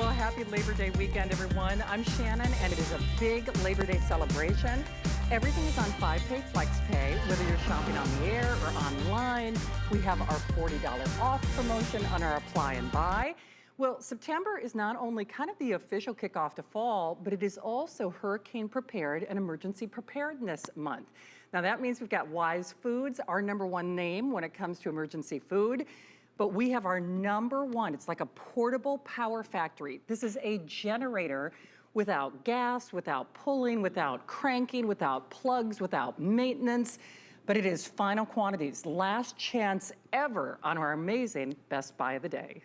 Well, happy Labor Day weekend, everyone. I'm Shannon, and it is a big Labor Day celebration. Everything is on 5-pay flex pay, whether you're shopping on the air or online. We have our $40 off promotion on our apply and buy. Well, September is not only kind of the official kickoff to fall, but it is also Hurricane Prepared and Emergency Preparedness Month. Now that means we've got Wise Foods, our #1 name when it comes to emergency food. But we have our #1, it's like a portable power factory. This is a generator without gas, without pulling, without cranking, without plugs, without maintenance. But it is final quantities, last chance ever on our amazing Best Buy of the Day.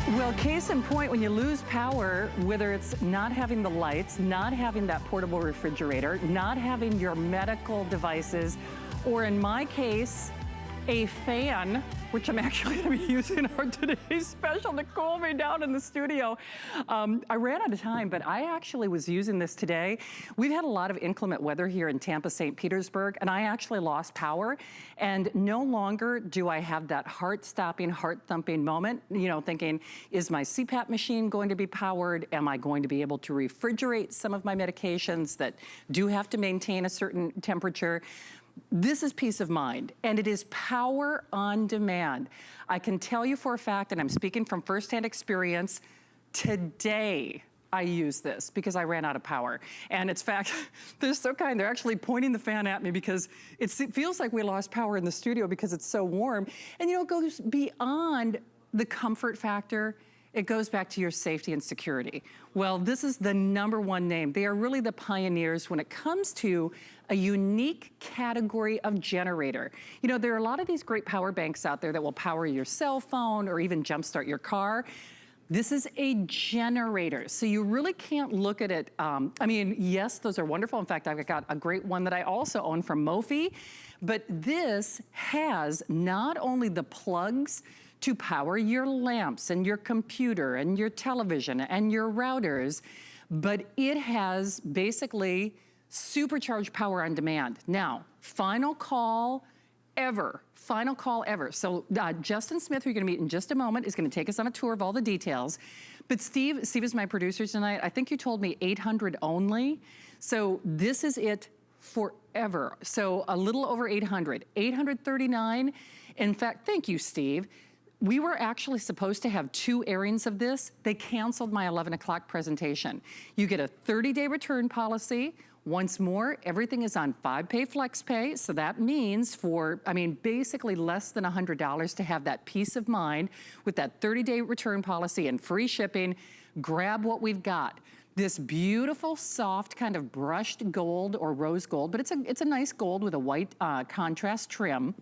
Well, case in point, when you lose power, whether it's not having the lights, not having that portable refrigerator, not having your medical devices, or in my case, a fan, which I'm actually gonna be using our today's special to cool me down in the studio. I ran out of time, but I actually was using this today. We've had a lot of inclement weather here in Tampa, St. Petersburg, and I actually lost power. And no longer do I have that heart-stopping, heart-thumping moment, you know, thinking, is my Cpap machine going to be powered? Am I going to be able to refrigerate some of my medications that do have to maintain a certain temperature? This is peace of mind, and it is power on demand. I can tell you for a fact, and I'm speaking from firsthand experience, today I use this because I ran out of power. And it's fact, they're so kind, they're actually pointing the fan at me because it feels like we lost power in the studio because it's so warm. And you know, it goes beyond the comfort factor. It goes back to your safety and security. Well, this is the #1 name. They are really the pioneers when it comes to a unique category of generator. You know, there are a lot of these great power banks out there that will power your cell phone or even jumpstart your car. This is a generator, so you really can't look at it. I mean, yes, those are wonderful. In fact, I've got a great one that I also own from Mophie, but this has not only the plugs to power your lamps and your computer and your television and your routers, but it has basically supercharged power on demand. Now, final call ever. Final call ever. So Justin Smith, who you're gonna meet in just a moment, is gonna take us on a tour of all the details. But Steve is my producer tonight. I think you told me 800 only. So this is it forever. So a little over 800, 839. In fact, thank you, Steve. We were actually supposed to have 2 airings of this. They canceled my 11 o'clock presentation. You get a 30-day return policy. Once more, everything is on 5-pay flex pay. So that means for, I mean, basically less than $100 to have that peace of mind with that 30-day return policy and free shipping. Grab what we've got. This beautiful, soft, kind of brushed gold or rose gold, but it's a nice gold with a white contrast trim.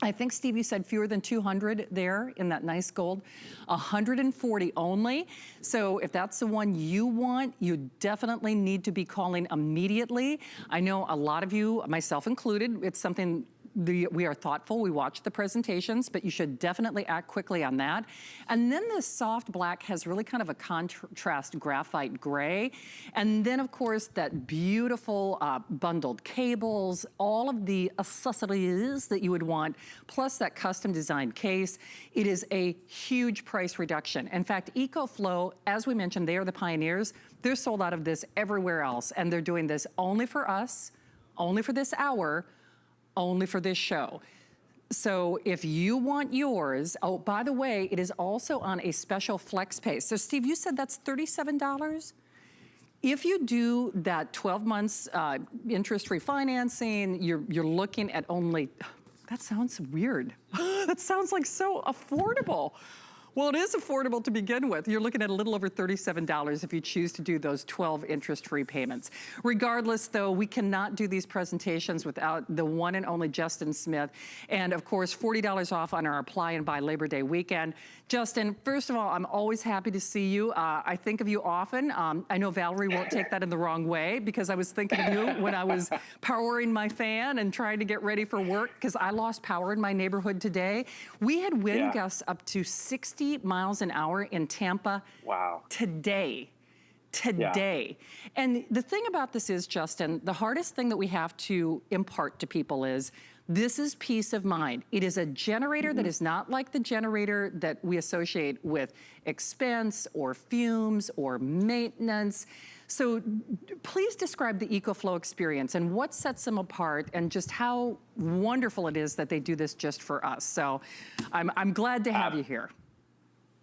I think, Steve, you said fewer than 200 there in that nice gold. 140 only. So if that's the one you want, you definitely need to be calling immediately. I know a lot of you, myself included, it's something we are thoughtful, we watch the presentations, but you should definitely act quickly on that. And then this soft black has really kind of a contrast graphite gray. And then of course that beautiful bundled cables, all of the accessories that you would want, plus that custom designed case. It is a huge price reduction. In fact, EcoFlow, as we mentioned, they are the pioneers. They're sold out of this everywhere else, and they're doing this only for us, only for this hour, only for this show. So if you want yours, oh, by the way, it is also on a special flex pay. So Steve, you said that's $37? If you do that 12 months interest-free financing, you're looking at only, that sounds weird. That sounds like so affordable. Well, it is affordable to begin with. You're looking at a little over $37 if you choose to do those 12 interest-free payments. Regardless, though, we cannot do these presentations without the one and only Justin Smith. And of course, $40 off on our apply and buy Labor Day weekend. Justin, first of all, I'm always happy to see you. I think of you often. I know Valerie won't take that in the wrong way because I was thinking of you when I was powering my fan and trying to get ready for work because I lost power in my neighborhood today. We had wind gusts up to 60 miles an hour in Tampa today. today. And the thing about this is, Justin, the hardest thing that we have to impart to people is this is peace of mind. It is a generator that is not like the generator that we associate with expense or fumes or maintenance. So please describe the EcoFlow experience and what sets them apart and just how wonderful it is that they do this just for us. So I'm glad to have you here.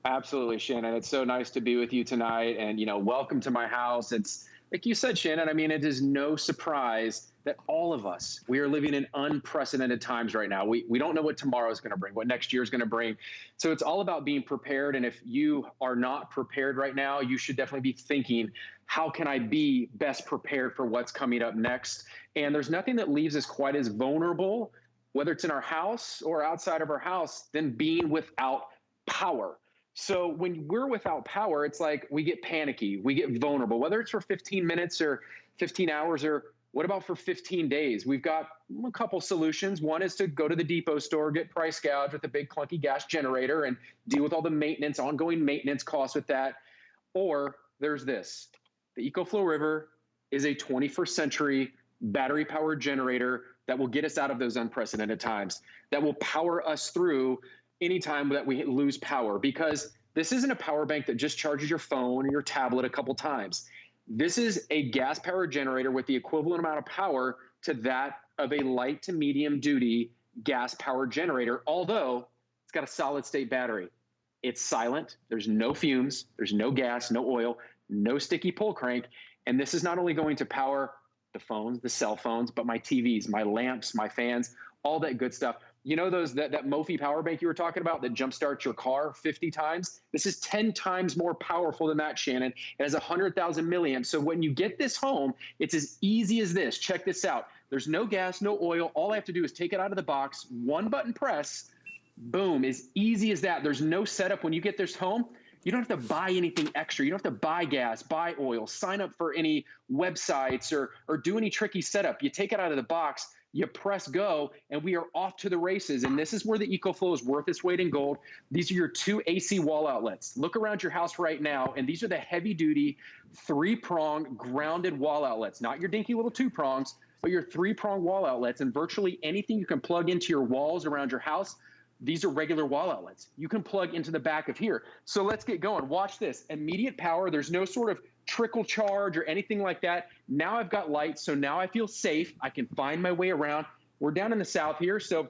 Absolutely, Shannon. It's so nice to be with you tonight. And, welcome to my house. It's like you said, Shannon, I mean, it is no surprise that all of us, we are living in unprecedented times right now. We don't know what tomorrow is going to bring, what next year is going to bring. So it's all about being prepared. And if you are not prepared right now, you should definitely be thinking, how can I be best prepared for what's coming up next? And there's nothing that leaves us quite as vulnerable, whether it's in our house or outside of our house, than being without power. So when we're without power, it's like we get panicky, we get vulnerable, whether it's for 15 minutes or 15 hours, or what about for 15 days? We've got a couple solutions. One is to go to the depot store, get price gouged with a big clunky gas generator and deal with all the maintenance, ongoing maintenance costs with that. Or there's this. The EcoFlow River is a 21st century battery powered generator that will get us out of those unprecedented times, that will power us through anytime that we lose power, because this isn't a power bank that just charges your phone or your tablet a couple times. This is a gas powered generator with the equivalent amount of power to that of a light to medium duty gas powered generator, although it's got a solid state battery. It's silent. There's no fumes. There's no gas, no oil, no sticky pull crank. And this is not only going to power the phones, the cell phones, but my TVs, my lamps, my fans, all that good stuff. You know that Mophie power bank you were talking about that jumpstarts your car 50 times? This is 10 times more powerful than that, Shannon. It has 100,000 milliamps. So when you get this home, it's as easy as this. Check this out. There's no gas, no oil. All I have to do is take it out of the box, one button press, boom, as easy as that. There's no setup. When you get this home, you don't have to buy anything extra. You don't have to buy gas, buy oil, sign up for any websites or do any tricky setup. You take it out of the box, you press go, and we are off to the races. And this is where the EcoFlow is worth its weight in gold. These are your 2 AC wall outlets. Look around your house right now, and these are the heavy-duty 3-prong grounded wall outlets, not your dinky little 2 prongs, but your 3-prong wall outlets. And virtually anything you can plug into your walls around your house, these are regular wall outlets. You can plug into the back of here. So let's get going. Watch this. Immediate power. There's no sort of trickle charge or anything like that. Now I've got lights, so now I feel safe. I can find my way around. We're down in the south here, so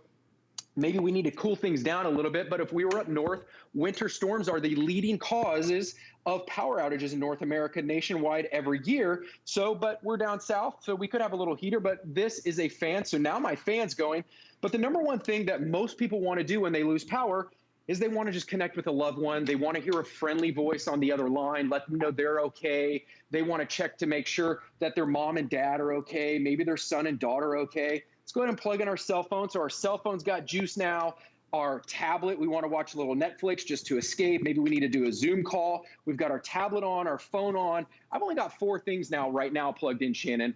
maybe we need to cool things down a little bit. But if we were up north, winter storms are the leading causes of power outages in North America nationwide every year. But we're down south, so we could have a little heater, but this is a fan. So now my fan's going. But the number one thing that most people want to do when they lose power is they want to just connect with a loved one. They want to hear a friendly voice on the other line, let them know they're okay. They want to check to make sure that their mom and dad are okay. Maybe their son and daughter are okay. Let's go ahead and plug in our cell phone. So our cell phone's got juice now. Our tablet, we want to watch a little Netflix just to escape. Maybe we need to do a Zoom call. We've got our tablet on, our phone on. I've only got 4 things right now plugged in, Shannon.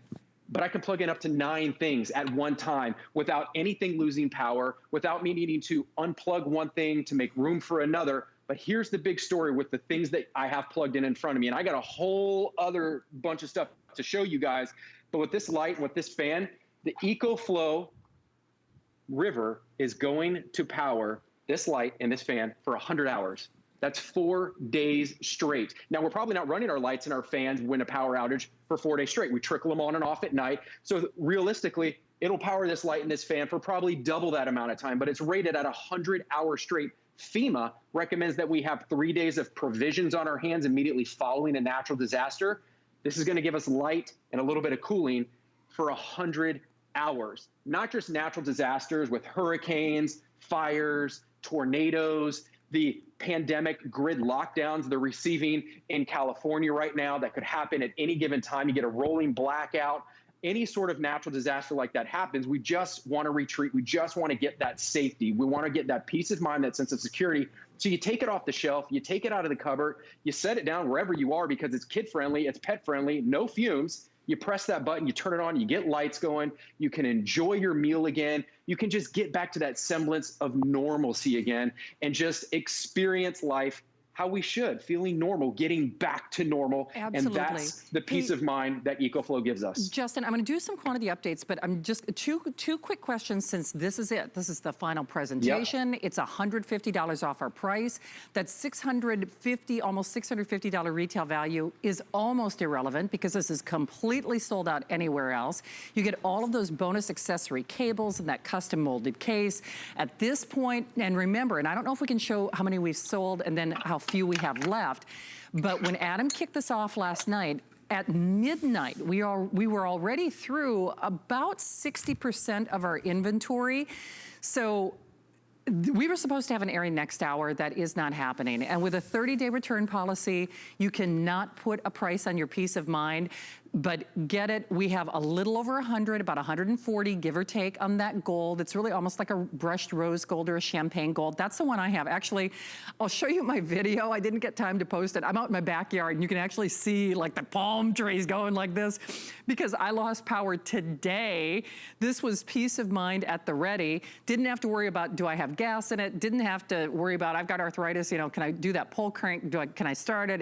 But I can plug in up to 9 things at one time without anything losing power, without me needing to unplug one thing to make room for another. But here's the big story with the things that I have plugged in front of me. And I got a whole other bunch of stuff to show you guys. But with this light and with this fan, the EcoFlow River is going to power this light and this fan for 100 hours. That's 4 days straight. Now, we're probably not running our lights and our fans when a power outage for 4 days straight. We trickle them on and off at night. So realistically, it'll power this light and this fan for probably double that amount of time, but it's rated at 100 hours straight. FEMA recommends that we have 3 days of provisions on our hands immediately following a natural disaster. This is going to give us light and a little bit of cooling for 100 hours. Not just natural disasters with hurricanes, fires, tornadoes, the pandemic grid lockdowns they're receiving in California right now that could happen at any given time. You get a rolling blackout. Any sort of natural disaster like that happens, we just want to retreat. We just want to get that safety. We want to get that peace of mind, that sense of security. So you take it off the shelf, you take it out of the cupboard, you set it down wherever you are because it's kid-friendly, it's pet-friendly, no fumes. You press that button, you turn it on, you get lights going, you can enjoy your meal again. You can just get back to that semblance of normalcy again and just experience life how we should, feeling normal, getting back to normal. Absolutely. And that's the peace of mind that EcoFlow gives us. Justin, I'm going to do some quantity updates, but I'm just two quick questions since this is it. This is the final presentation. Yep. It's $150 off our price. That almost $650 retail value is almost irrelevant because this is completely sold out anywhere else. You get all of those bonus accessory cables and that custom molded case. At this point, and remember, and I don't know if we can show how many we've sold and then how few we have left, but when Adam kicked this off last night, at midnight, we were already through about 60% of our inventory. So we were supposed to have an airing next hour. That is not happening. And with a 30-day return policy, you cannot put a price on your peace of mind. But get it, we have a little over 100, about 140, give or take, on that gold. It's really almost like a brushed rose gold or a champagne gold. That's the one I have. Actually, I'll show you my video. I didn't get time to post it. I'm out in my backyard, and you can actually see like the palm trees going like this because I lost power today. This was peace of mind at the ready. Didn't have to worry about, do I have gas in it? Didn't have to worry about, I've got arthritis, you know, can I do that pull crank? Can I start it?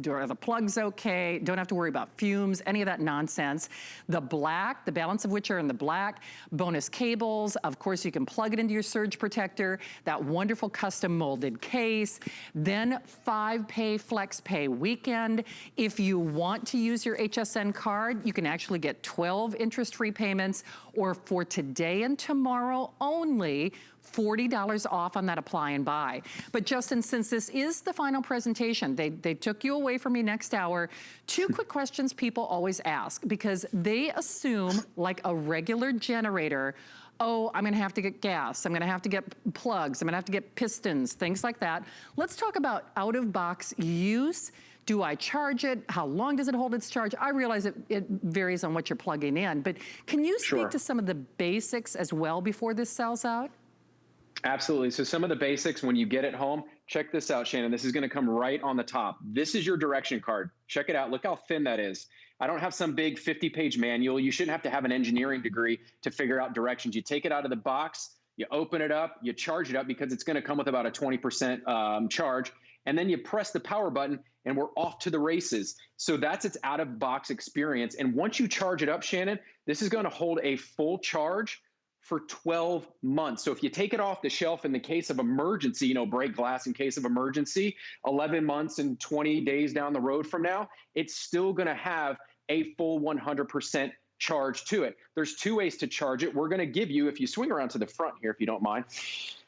Are the plugs okay? Don't have to worry about fumes, any of that nonsense. The black, the balance of which are in the black, bonus cables. Of course, you can plug it into your surge protector, that wonderful custom molded case, then 5-pay flex pay weekend. If you want to use your HSN card, you can actually get 12 interest-free payments, or for today and tomorrow only, $40 off on that apply and buy. But Justin, since this is the final presentation, they took you away from me next hour. Two quick questions people always ask because they assume, like a regular generator, oh, I'm gonna have to get gas, I'm gonna have to get plugs, I'm gonna have to get pistons, things like that. Let's talk about out-of-box use. Do I charge it? How long does it hold its charge? I realize it varies on what you're plugging in, but can you speak to some of the basics as well before this sells out? Absolutely. So some of the basics when you get it home, check this out, Shannon. This is going to come right on the top. This is your direction card. Check it out. Look how thin that is. I don't have some big 50-page manual. You shouldn't have to have an engineering degree to figure out directions. You take it out of the box, you open it up, you charge it up because it's going to come with about a 20% charge, and then you press the power button and we're off to the races. So that's its out-of-box experience. And once you charge it up, Shannon, this is going to hold a full charge for 12 months. So if you take it off the shelf in the case of emergency, you know, break glass in case of emergency, 11 months and 20 days down the road from now, it's still going to have a full 100% charge to it. There's two ways to charge it. We're going to give you, if you swing around to the front here, if you don't mind,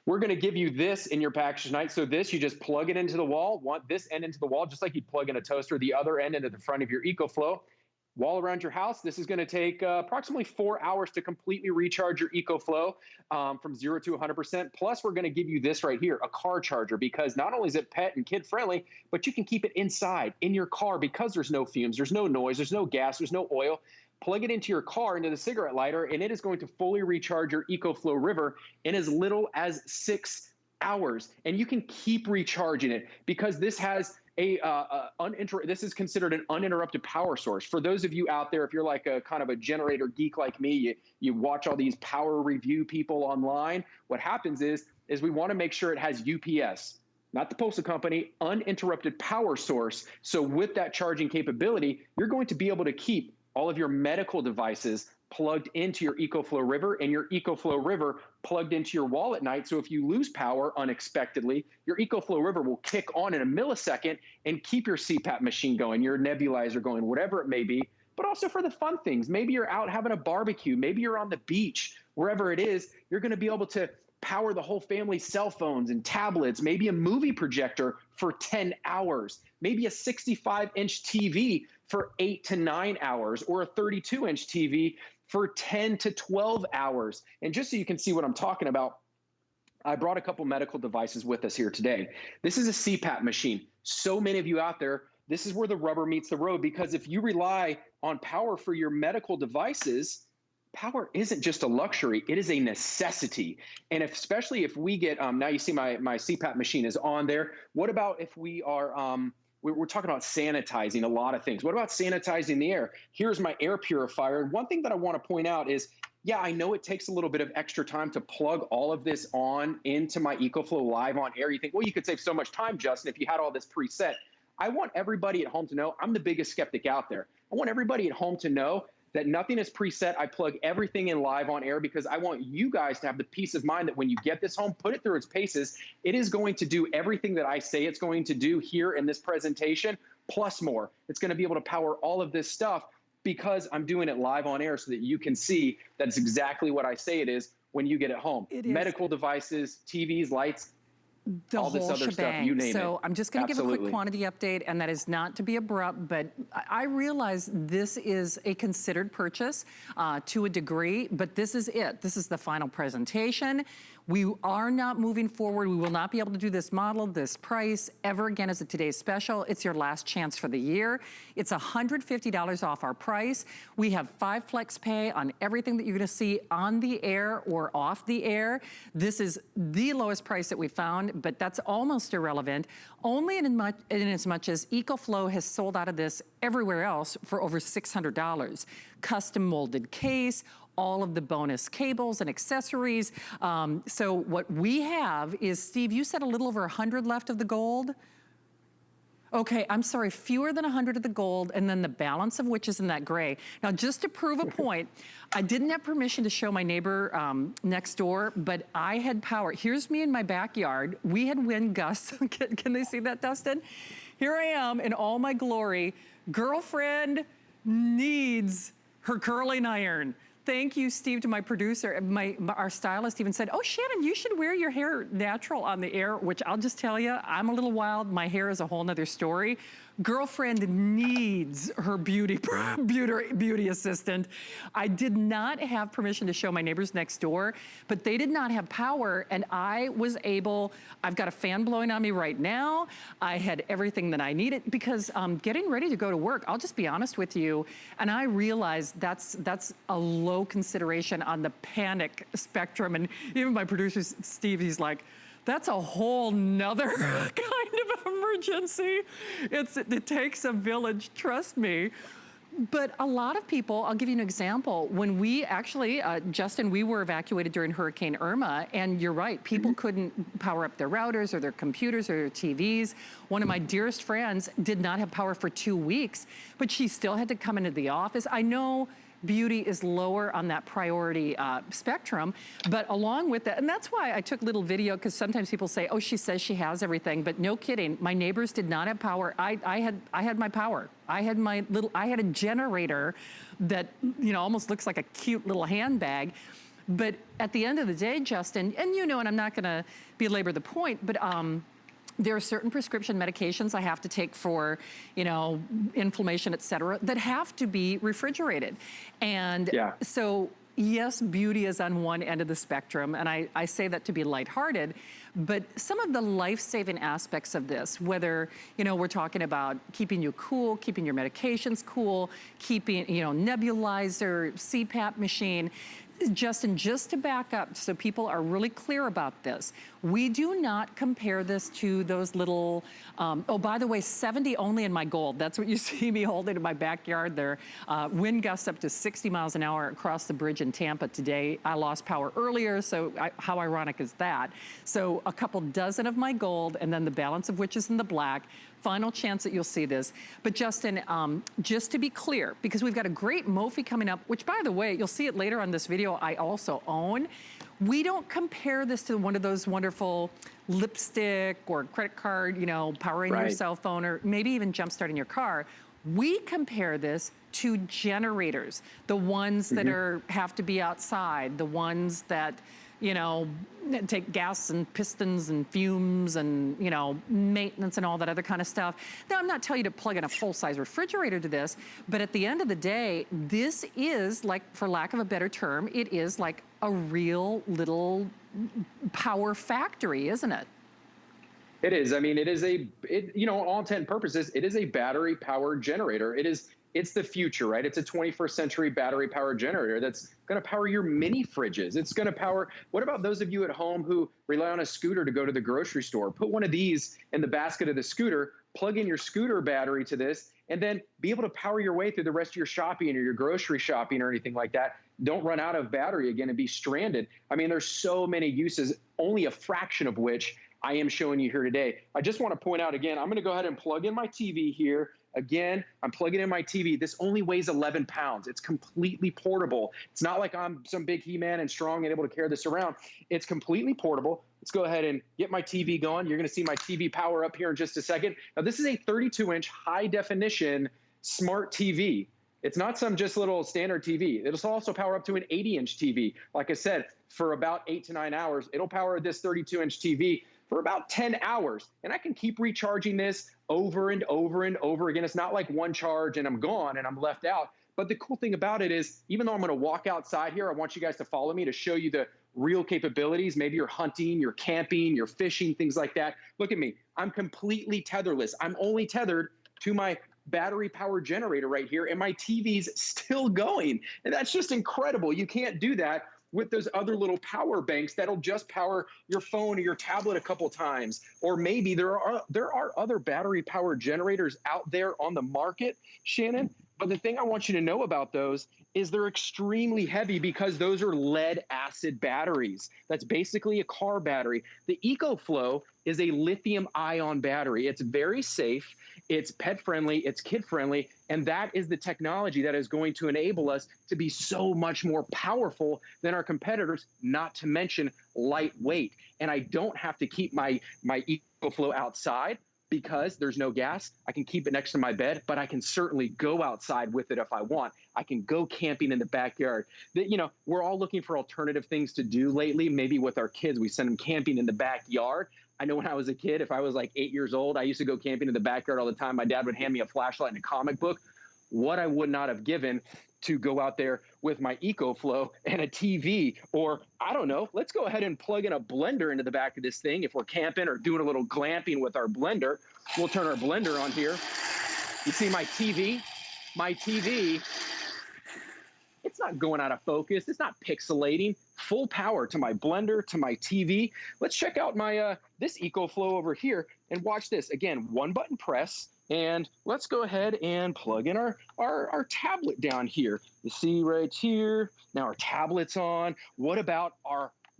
we're going to give you this in your package tonight. So this, you just plug it into the wall, want this end into the wall, just like you'd plug in a toaster, the other end into the front of your EcoFlow. Wall around your house. This is going to take approximately 4 hours to completely recharge your EcoFlow from 0 to 100%. Plus, we're going to give you this right here, a car charger, because not only is it pet and kid friendly, but you can keep it inside in your car because there's no fumes, there's no noise, there's no gas, there's no oil. Plug it into your car, into the cigarette lighter, and it is going to fully recharge your EcoFlow River in as little as 6 hours. And you can keep recharging it because this has this is considered an uninterrupted power source. For those of you out there, if you're like a kind of a generator geek like me, you watch all these power review people online, what happens is we want to make sure it has UPS, not the postal company, uninterrupted power source. So with that charging capability, you're going to be able to keep all of your medical devices plugged into your EcoFlow River and your EcoFlow River plugged into your wall at night. So if you lose power unexpectedly, your EcoFlow River will kick on in a millisecond and keep your Cpap machine going, your nebulizer going, whatever it may be. But also for the fun things. Maybe you're out having a barbecue. Maybe you're on the beach. Wherever it is, you're going to be able to power the whole family's cell phones and tablets, maybe a movie projector for 10 hours, maybe a 65-inch TV for 8 to 9 hours, or a 32-inch TV for 10 to 12 hours. And just so you can see what I'm talking about, I brought a couple medical devices with us here today. This is a Cpap machine. So many of you out there, this is where the rubber meets the road, because if you rely on power for your medical devices, power isn't just a luxury, it is a necessity. And especially if we get, now you see my Cpap machine is on there. What about if we are, we're talking about sanitizing a lot of things. What about sanitizing the air? Here's my air purifier. And one thing that I want to point out is yeah, I know it takes a little bit of extra time to plug all of this on into my EcoFlow Live on Air. You think, well, you could save so much time, Justin, if you had all this preset. I want everybody at home to know, I'm the biggest skeptic out there. I want everybody at home to know that nothing is preset. I plug everything in live on air because I want you guys to have the peace of mind that when you get this home, put it through its paces. It is going to do everything that I say it's going to do here in this presentation, plus more. It's going to be able to power all of this stuff because I'm doing it live on air so that you can see that's exactly what I say it is when you get it home. It is. Medical devices, TVs, lights, The all this whole other shebang. stuff, you name it. So I'm just going to give a quick Absolutely. quantity update, and that is not to be abrupt, but I realize this is a considered purchase to a degree, but this is it. This is the final presentation. We are not moving forward. We will not be able to do this model, this price ever again as a today's special. It's your last chance for the year. It's $150 off our price. We have 5 flex pay on everything that you're gonna see on the air or off the air. This is the lowest price that we found, but that's almost irrelevant. Only in as much as EcoFlow has sold out of this everywhere else for over $600. Custom molded case, all of the bonus cables and accessories. So what we have is, Steve, you said a little over 100 left of the gold? Okay, I'm sorry, fewer than 100 of the gold, and then the balance of which is in that gray. Now, just to prove a point, I didn't have permission to show my neighbor next door, but I had power. Here's me in my backyard. We had wind gusts. Can they see that, Dustin? Here I am in all my glory. Girlfriend needs her curling iron. Thank you, Steve, to my producer. Our stylist even said, oh, Shannon, you should wear your hair natural on the air, which I'll just tell you, I'm a little wild. My hair is a whole nother story. Girlfriend needs her beauty assistant. I did not have permission to show my neighbors next door, but they did not have power, and I was able, I've got a fan blowing on me right now. I had everything that I needed because getting ready to go to work, I'll just be honest with you, and I realized that's a low consideration on the panic spectrum, and even my producer, Steve, he's like, that's a whole nother kind of emergency. It takes a village, trust me. But a lot of people, I'll give you an example. When we actually, Justin, we were evacuated during Hurricane Irma, and you're right, people couldn't power up their routers or their computers or their TVs. One of my dearest friends did not have power for 2 weeks, but she still had to come into the office. I know beauty is lower on that priority spectrum, but along with that, and that's why I took little video, because sometimes people say, oh, she says she has everything, but no kidding, my neighbors did not have power. I had my power. I had a generator that, you know, almost looks like a cute little handbag. But at the end of the day, Justin, and you know, and I'm not gonna belabor the point, but there are certain prescription medications I have to take for, you know, inflammation, et cetera, that have to be refrigerated. And so, yes, beauty is on one end of the spectrum, and I say that to be lighthearted, but some of the life-saving aspects of this, whether, you know, we're talking about keeping you cool, keeping your medications cool, keeping, you know, nebulizer, Cpap machine, Justin, just to back up so people are really clear about this, we do not compare this to those little, oh, by the way, 70 only in my gold. That's what you see me holding in my backyard there. Wind gusts up to 60 miles an hour across the bridge in Tampa today. I lost power earlier, so how ironic is that? So a couple dozen of my gold, and then the balance of which is in the black. Final chance that you'll see this. But Justin, just to be clear, because we've got a great Mophie coming up, which by the way, you'll see it later on this video, I also own. We don't compare this to one of those wonderful lipstick or credit card, you know, powering your cell phone or maybe even jump starting your car. We compare this to generators, the ones that have to be outside, the ones that, you know, take gas and pistons and fumes and, you know, maintenance and all that other kind of stuff. Now, I'm not telling you to plug in a full-size refrigerator to this, but at the end of the day, this is like, for lack of a better term, it is like a real little power factory, isn't it? It is. I mean, you know, all intent and purposes, it is a battery powered generator. It's the future, right? It's a 21st century battery powered generator that's going to power your mini fridges. It's going to power, what about those of you at home who rely on a scooter to go to the grocery store? Put one of these in the basket of the scooter, plug in your scooter battery to this, and then be able to power your way through the rest of your shopping or your grocery shopping or anything like that. Don't run out of battery again and be stranded. I mean, there's so many uses, only a fraction of which I am showing you here today. I just want to point out again, I'm going to go ahead and plug in my TV here. Again, I'm plugging in my TV. This only weighs 11 pounds. It's completely portable. It's not like I'm some big He-Man and strong and able to carry this around. It's completely portable. Let's go ahead and get my TV going. You're going to see my TV power up here in just a second. Now, this is a 32-inch high-definition smart TV. It's not some just little standard TV. It'll also power up to an 80-inch TV. Like I said, for about 8 to 9 hours, it'll power this 32-inch TV for about 10 hours. And I can keep recharging this over and over and over again. It's not like one charge and I'm gone and I'm left out. But the cool thing about it is, even though I'm going to walk outside here, I want you guys to follow me to show you the real capabilities. Maybe you're hunting, you're camping, you're fishing, things like that. Look at me. I'm completely tetherless. I'm only tethered to my battery power generator right here, and my TV's still going. And that's just incredible. You can't do that with those other little power banks that'll just power your phone or your tablet a couple times. Or maybe there are other battery power generators out there on the market, Shannon. But the thing I want you to know about those is they're extremely heavy because those are lead acid batteries. That's basically a car battery. The EcoFlow is a lithium ion battery. It's very safe, it's pet friendly, it's kid friendly, and that is the technology that is going to enable us to be so much more powerful than our competitors, not to mention lightweight. And I don't have to keep my EcoFlow outside because there's no gas. I can keep it next to my bed, but I can certainly go outside with it if I want. I can go camping in the backyard. We're all looking for alternative things to do lately. Maybe with our kids, we send them camping in the backyard. I know when I was a kid, if I was like 8 years old, I used to go camping in the backyard all the time. My dad would hand me a flashlight and a comic book. What I would not have given to go out there with my EcoFlow and a TV, or I don't know, let's go ahead and plug in a blender into the back of this thing. If we're camping or doing a little glamping with our blender, we'll turn our blender on here. You see my TV? My TV, it's not going out of focus. It's not pixelating. Full power to my blender, to my TV. Let's check out my this EcoFlow over here and watch this. Again, one button press. And let's go ahead and plug in our tablet down here. You see right here, now our tablet's on. What about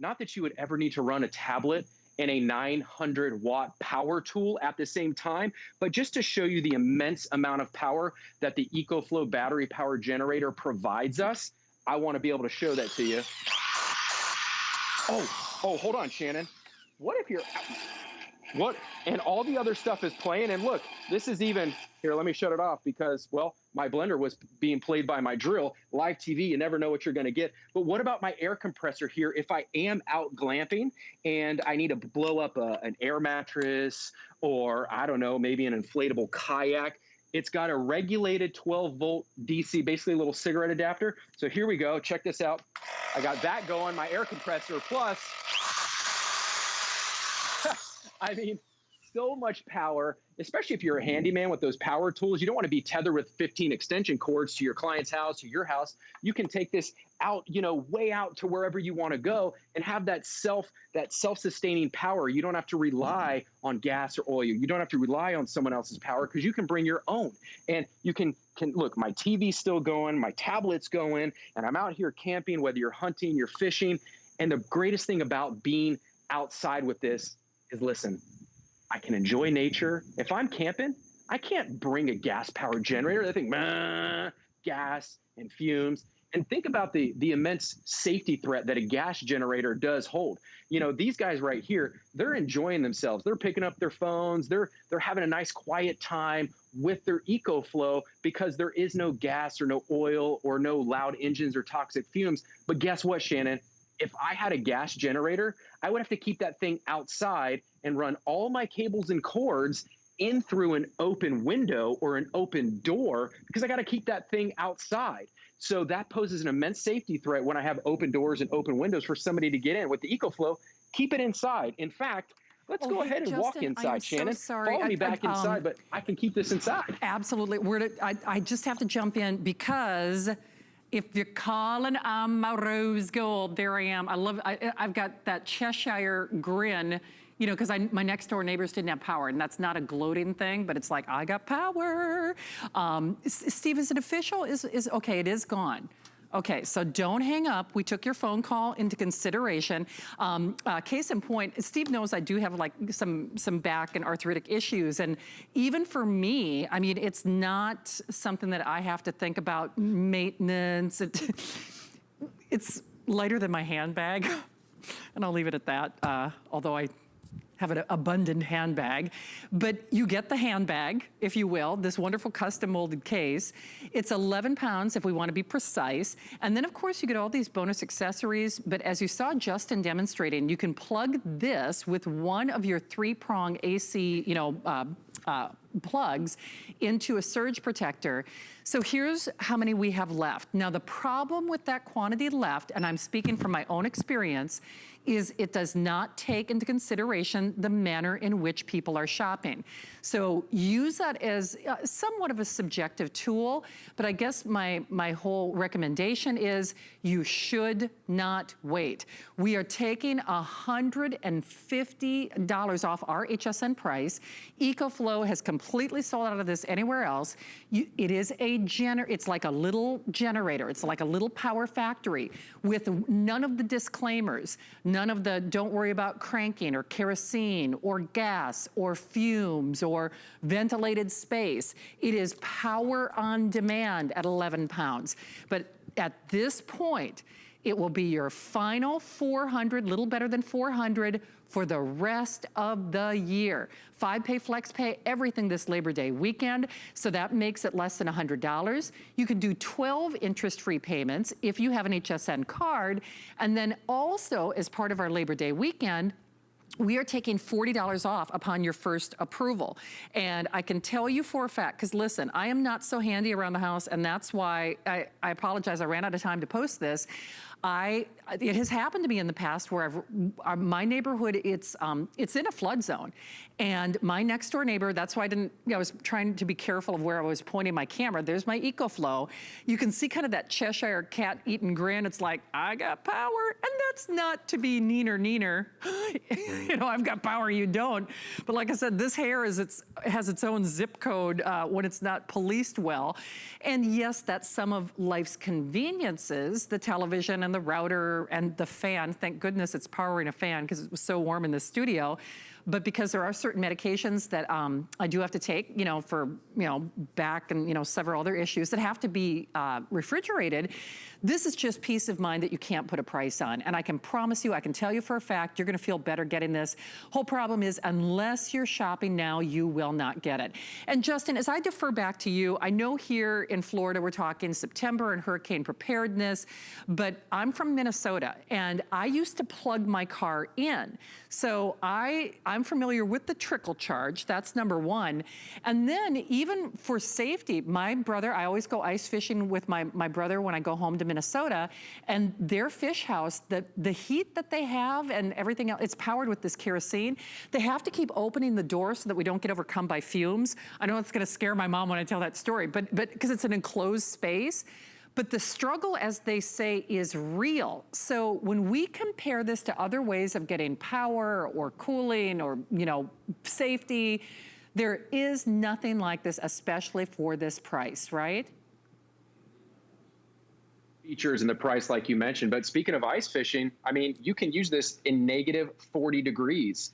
not that you would ever need to run a tablet and a 900-watt power tool at the same time, but just to show you the immense amount of power that the EcoFlow battery power generator provides us, I want to be able to show that to you. Oh, hold on, Shannon. What if you're... What? And all the other stuff is playing. And look, this is even here. Let me shut it off because, well, my blender was being played by my drill. Live TV, you never know what you're going to get. But what about my air compressor here? If I am out glamping and I need to blow up an air mattress or, I don't know, maybe an inflatable kayak, it's got a regulated 12-volt DC, basically a little cigarette adapter. So here we go. Check this out. I got that going, my air compressor, plus... I mean, so much power, especially if you're a handyman with those power tools. You don't want to be tethered with 15 extension cords to your client's house or your house. You can take this out, way out to wherever you want to go and have that self-sustaining power. You don't have to rely on gas or oil. You don't have to rely on someone else's power because you can bring your own. And you can look, my TV's still going, my tablet's going, and I'm out here camping, whether you're hunting, you're fishing. And the greatest thing about being outside with this is, listen, I can enjoy nature. If I'm camping, I can't bring a gas-powered generator. I think, gas and fumes. And think about the immense safety threat that a gas generator does hold. These guys right here, they're enjoying themselves. They're picking up their phones. They're having a nice quiet time with their EcoFlow because there is no gas or no oil or no loud engines or toxic fumes. But guess what, Shannon? If I had a gas generator, I would have to keep that thing outside and run all my cables and cords in through an open window or an open door because I got to keep that thing outside. So that poses an immense safety threat when I have open doors and open windows for somebody to get in. With the EcoFlow, keep it inside. In fact, let's go ahead and Justin, walk inside, Shannon. So sorry. Follow me back inside, but I can keep this inside. Absolutely. I just have to jump in because... if you're calling, I'm my rose gold. There I am. I've got that Cheshire grin You know, because my next door neighbors didn't have power, and that's not a gloating thing, but it's like, I got power. Steve, is it official? Okay, it is gone. Okay, so don't hang up. We took your phone call into consideration. Case in point, Steve knows I do have like some back and arthritic issues. And even for me, I mean, it's not something that I have to think about maintenance. It's lighter than my handbag. And I'll leave it at that, although I have an abundant handbag. But you get the handbag, if you will, this wonderful custom molded case. It's 11 pounds if we want to be precise. And then of course you get all these bonus accessories, but as you saw Justin demonstrating, you can plug this with one of your 3-prong AC, plugs into a surge protector. So here's how many we have left. Now the problem with that quantity left, and I'm speaking from my own experience, is it does not take into consideration the manner in which people are shopping. So use that as somewhat of a subjective tool, but I guess my whole recommendation is you should not wait. We are taking $150 off our HSN price. EcoFlow has completely sold out of this anywhere else. It is it's like a little generator. It's like a little power factory with none of the disclaimers, none of the don't worry about cranking or kerosene or gas or fumes or ventilated space. It is power on demand at 11 pounds. But at this point, it will be your final 400, little better than 400 for the rest of the year. 5-pay, flex pay, everything this Labor Day weekend. So that makes it less than $100. You can do 12 interest-free payments if you have an HSN card. And then also as part of our Labor Day weekend, we are taking $40 off upon your first approval. And I can tell you for a fact, because listen, I am not so handy around the house, and that's why I apologize, I ran out of time to post this. It has happened to me in the past where my neighborhood, it's in a flood zone. And my next door neighbor, that's why I was trying to be careful of where I was pointing my camera. There's my EcoFlow. You can see kind of that Cheshire cat eating grin. It's like, I got power. And that's not to be neener. I've got power, you don't. But like I said, this hair has its own zip code when it's not policed well. And yes, that's some of life's conveniences, the television and the router and the fan. Thank goodness it's powering a fan because it was so warm in the studio. But because there are certain medications that I do have to take, for, back and, several other issues that have to be refrigerated, this is just peace of mind that you can't put a price on. And I can promise you, I can tell you for a fact, you're gonna feel better getting this. Whole problem is unless you're shopping now, you will not get it. And Justin, as I defer back to you, I know here in Florida, we're talking September and hurricane preparedness, but I'm from Minnesota and I used to plug my car in. So I'm familiar with the trickle charge, that's number one. And then even for safety, my brother, I always go ice fishing with my brother when I go home to Minnesota, and their fish house, the heat that they have and everything else, it's powered with this kerosene. They have to keep opening the door so that we don't get overcome by fumes. I know it's gonna scare my mom when I tell that story, but because it's an enclosed space. But the struggle, as they say, is real. So when we compare this to other ways of getting power or cooling or, safety, there is nothing like this, especially for this price, right? Features and the price, like you mentioned. But speaking of ice fishing, I mean, you can use this in negative 40 degrees.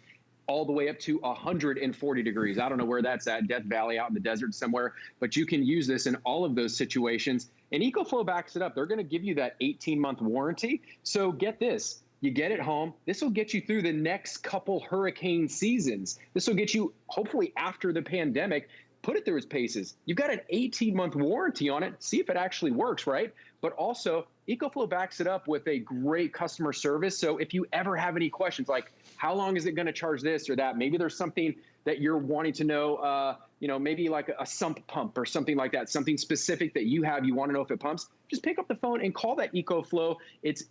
All the way up to 140 degrees. I don't know where that's at, Death Valley out in the desert somewhere, but you can use this in all of those situations. And EcoFlow backs it up. They're gonna give you that 18-month warranty. So get this, you get it home. This will get you through the next couple hurricane seasons. This will get you, hopefully after the pandemic, put it through its paces. You've got an 18-month warranty on it. See if it actually works, right? But also, EcoFlow backs it up with a great customer service. So if you ever have any questions, like how long is it going to charge this or that? Maybe there's something that you're wanting to know, maybe like a sump pump or something like that, something specific that you have, you want to know if it pumps, just pick up the phone and call that EcoFlow. It's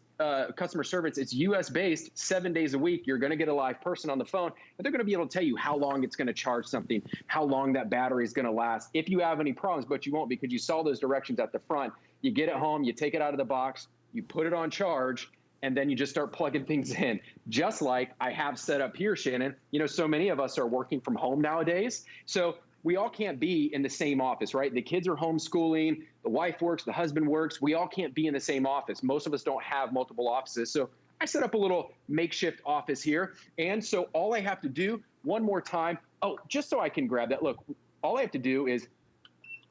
customer service. It's US based, 7 days a week. You're going to get a live person on the phone, and they're going to be able to tell you how long it's going to charge something, how long that battery is going to last, if you have any problems, but you won't because you saw those directions at the front. You get it home, you take it out of the box, you put it on charge, and then you just start plugging things in, just like I have set up here, Shannon. You know, so many of us are working from home nowadays. So we all can't be in the same office, right? The kids are homeschooling, the wife works, the husband works. We all can't be in the same office. Most of us don't have multiple offices. So I set up a little makeshift office here. And so all I have to do one more time, oh, just so I can grab that, look, all I have to do is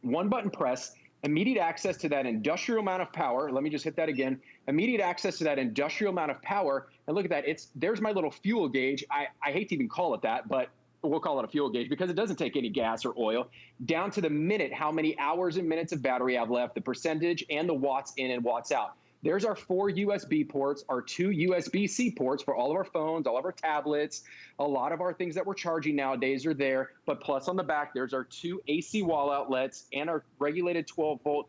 one button press, immediate access to that industrial amount of power. Let me just hit that again. Immediate access to that industrial amount of power. And look at that. There's my little fuel gauge. I hate to even call it that, but we'll call it a fuel gauge because it doesn't take any gas or oil. Down to the minute, how many hours and minutes of battery I have left, the percentage, and the watts in and watts out. There's our 4 USB ports, our 2 USB-C ports for all of our phones, all of our tablets. A lot of our things that we're charging nowadays are there. But plus on the back, there's our 2 AC wall outlets and our regulated 12-volt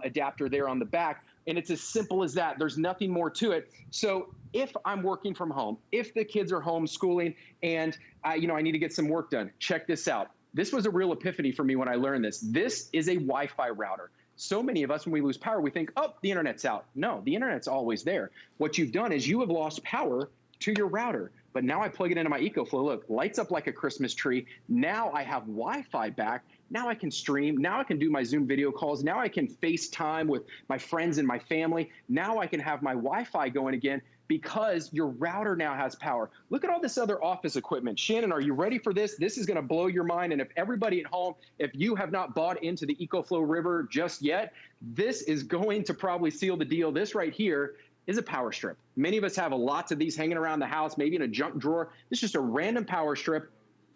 adapter there on the back. And it's as simple as that. There's nothing more to it. So if I'm working from home, if the kids are homeschooling and I need to get some work done, check this out. This was a real epiphany for me when I learned this. This is a Wi-Fi router. So many of us, when we lose power, we think, oh, the internet's out. No, the internet's always there. What you've done is you have lost power to your router. But now I plug it into my EcoFlow. Look, lights up like a Christmas tree. Now I have Wi-Fi back. Now I can stream. Now I can do my Zoom video calls. Now I can FaceTime with my friends and my family. Now I can have my Wi-Fi going again because your router now has power. Look at all this other office equipment. Shannon, are you ready for this? This is going to blow your mind. And if everybody at home, if you have not bought into the EcoFlow River just yet, this is going to probably seal the deal. This right here is a power strip. Many of us have lots of these hanging around the house, maybe in a junk drawer. This is just a random power strip,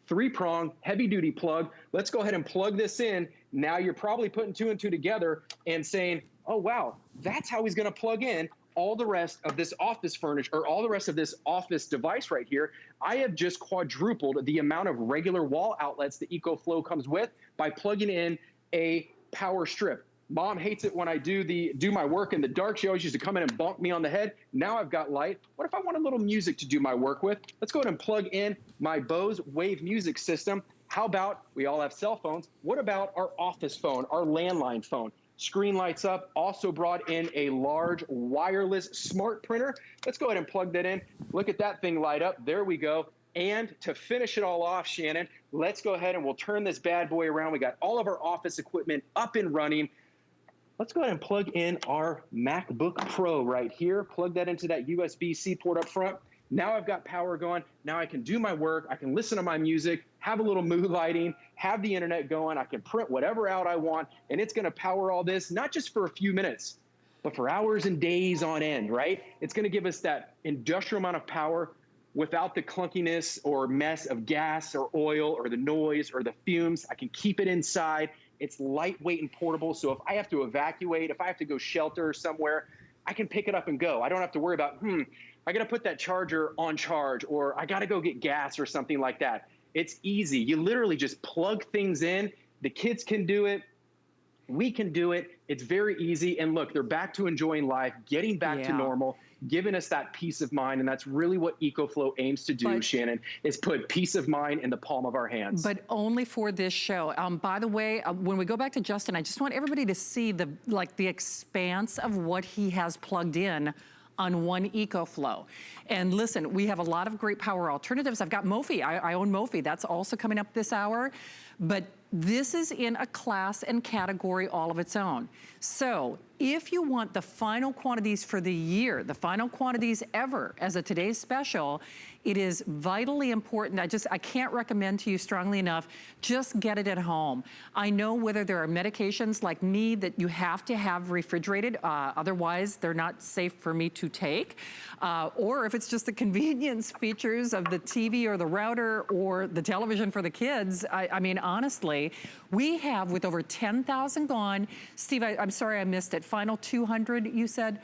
3-prong, heavy-duty plug. Let's go ahead and plug this in. Now you're probably putting 2 and 2 together and saying, oh, wow, that's how he's going to plug in all the rest of this office furniture, or all the rest of this office device right here. I have just quadrupled the amount of regular wall outlets the EcoFlow comes with by plugging in a power strip. Mom hates it when I do my work in the dark. She always used to come in and bonk me on the head. Now I've got light. What if I want a little music to do my work with? Let's go ahead and plug in my Bose Wave music system. How about, we all have cell phones. What about our office phone, our landline phone? Screen lights up. Also brought in a large wireless smart printer. Let's go ahead and plug that in. Look at that thing light up. There we go. And to finish it all off, Shannon, let's go ahead and we'll turn this bad boy around. We got all of our office equipment up and running. Let's go ahead and plug in our MacBook Pro right here. Plug that into that USB-C port up front. Now I've got power going. Now I can do my work. I can listen to my music, have a little mood lighting, have the internet going. I can print whatever out I want, and it's going to power all this, not just for a few minutes, but for hours and days on end, right? It's going to give us that industrial amount of power without the clunkiness or mess of gas or oil or the noise or the fumes. I can keep it inside. It's lightweight and portable, so if I have to evacuate, if I have to go shelter somewhere, I can pick it up and go. I don't have to worry about, I got to put that charger on charge, or I got to go get gas or something like that. It's easy. You literally just plug things in. The kids can do it. We can do it. It's very easy. And look, they're back to enjoying life, getting back to normal, giving us that peace of mind. And that's really what EcoFlow aims to do, Shannon, is put peace of mind in the palm of our hands. But only for this show. By the way, when we go back to Justin, I just want everybody to see the expanse of what he has plugged in on one EcoFlow. And listen, we have a lot of great power alternatives. I've got Mophie. I own Mophie. That's also coming up this hour. But this is in a class and category all of its own. So if you want the final quantities for the year, the final quantities ever as a today's special, it is vitally important. I can't recommend to you strongly enough, just get it at home. I know whether there are medications like me that you have to have refrigerated, otherwise they're not safe for me to take, or if it's just the convenience features of the TV or the router or the television for the kids. I mean, honestly, we have, with over 10,000 gone, Steve, I'm sorry I missed it, final 200, you said?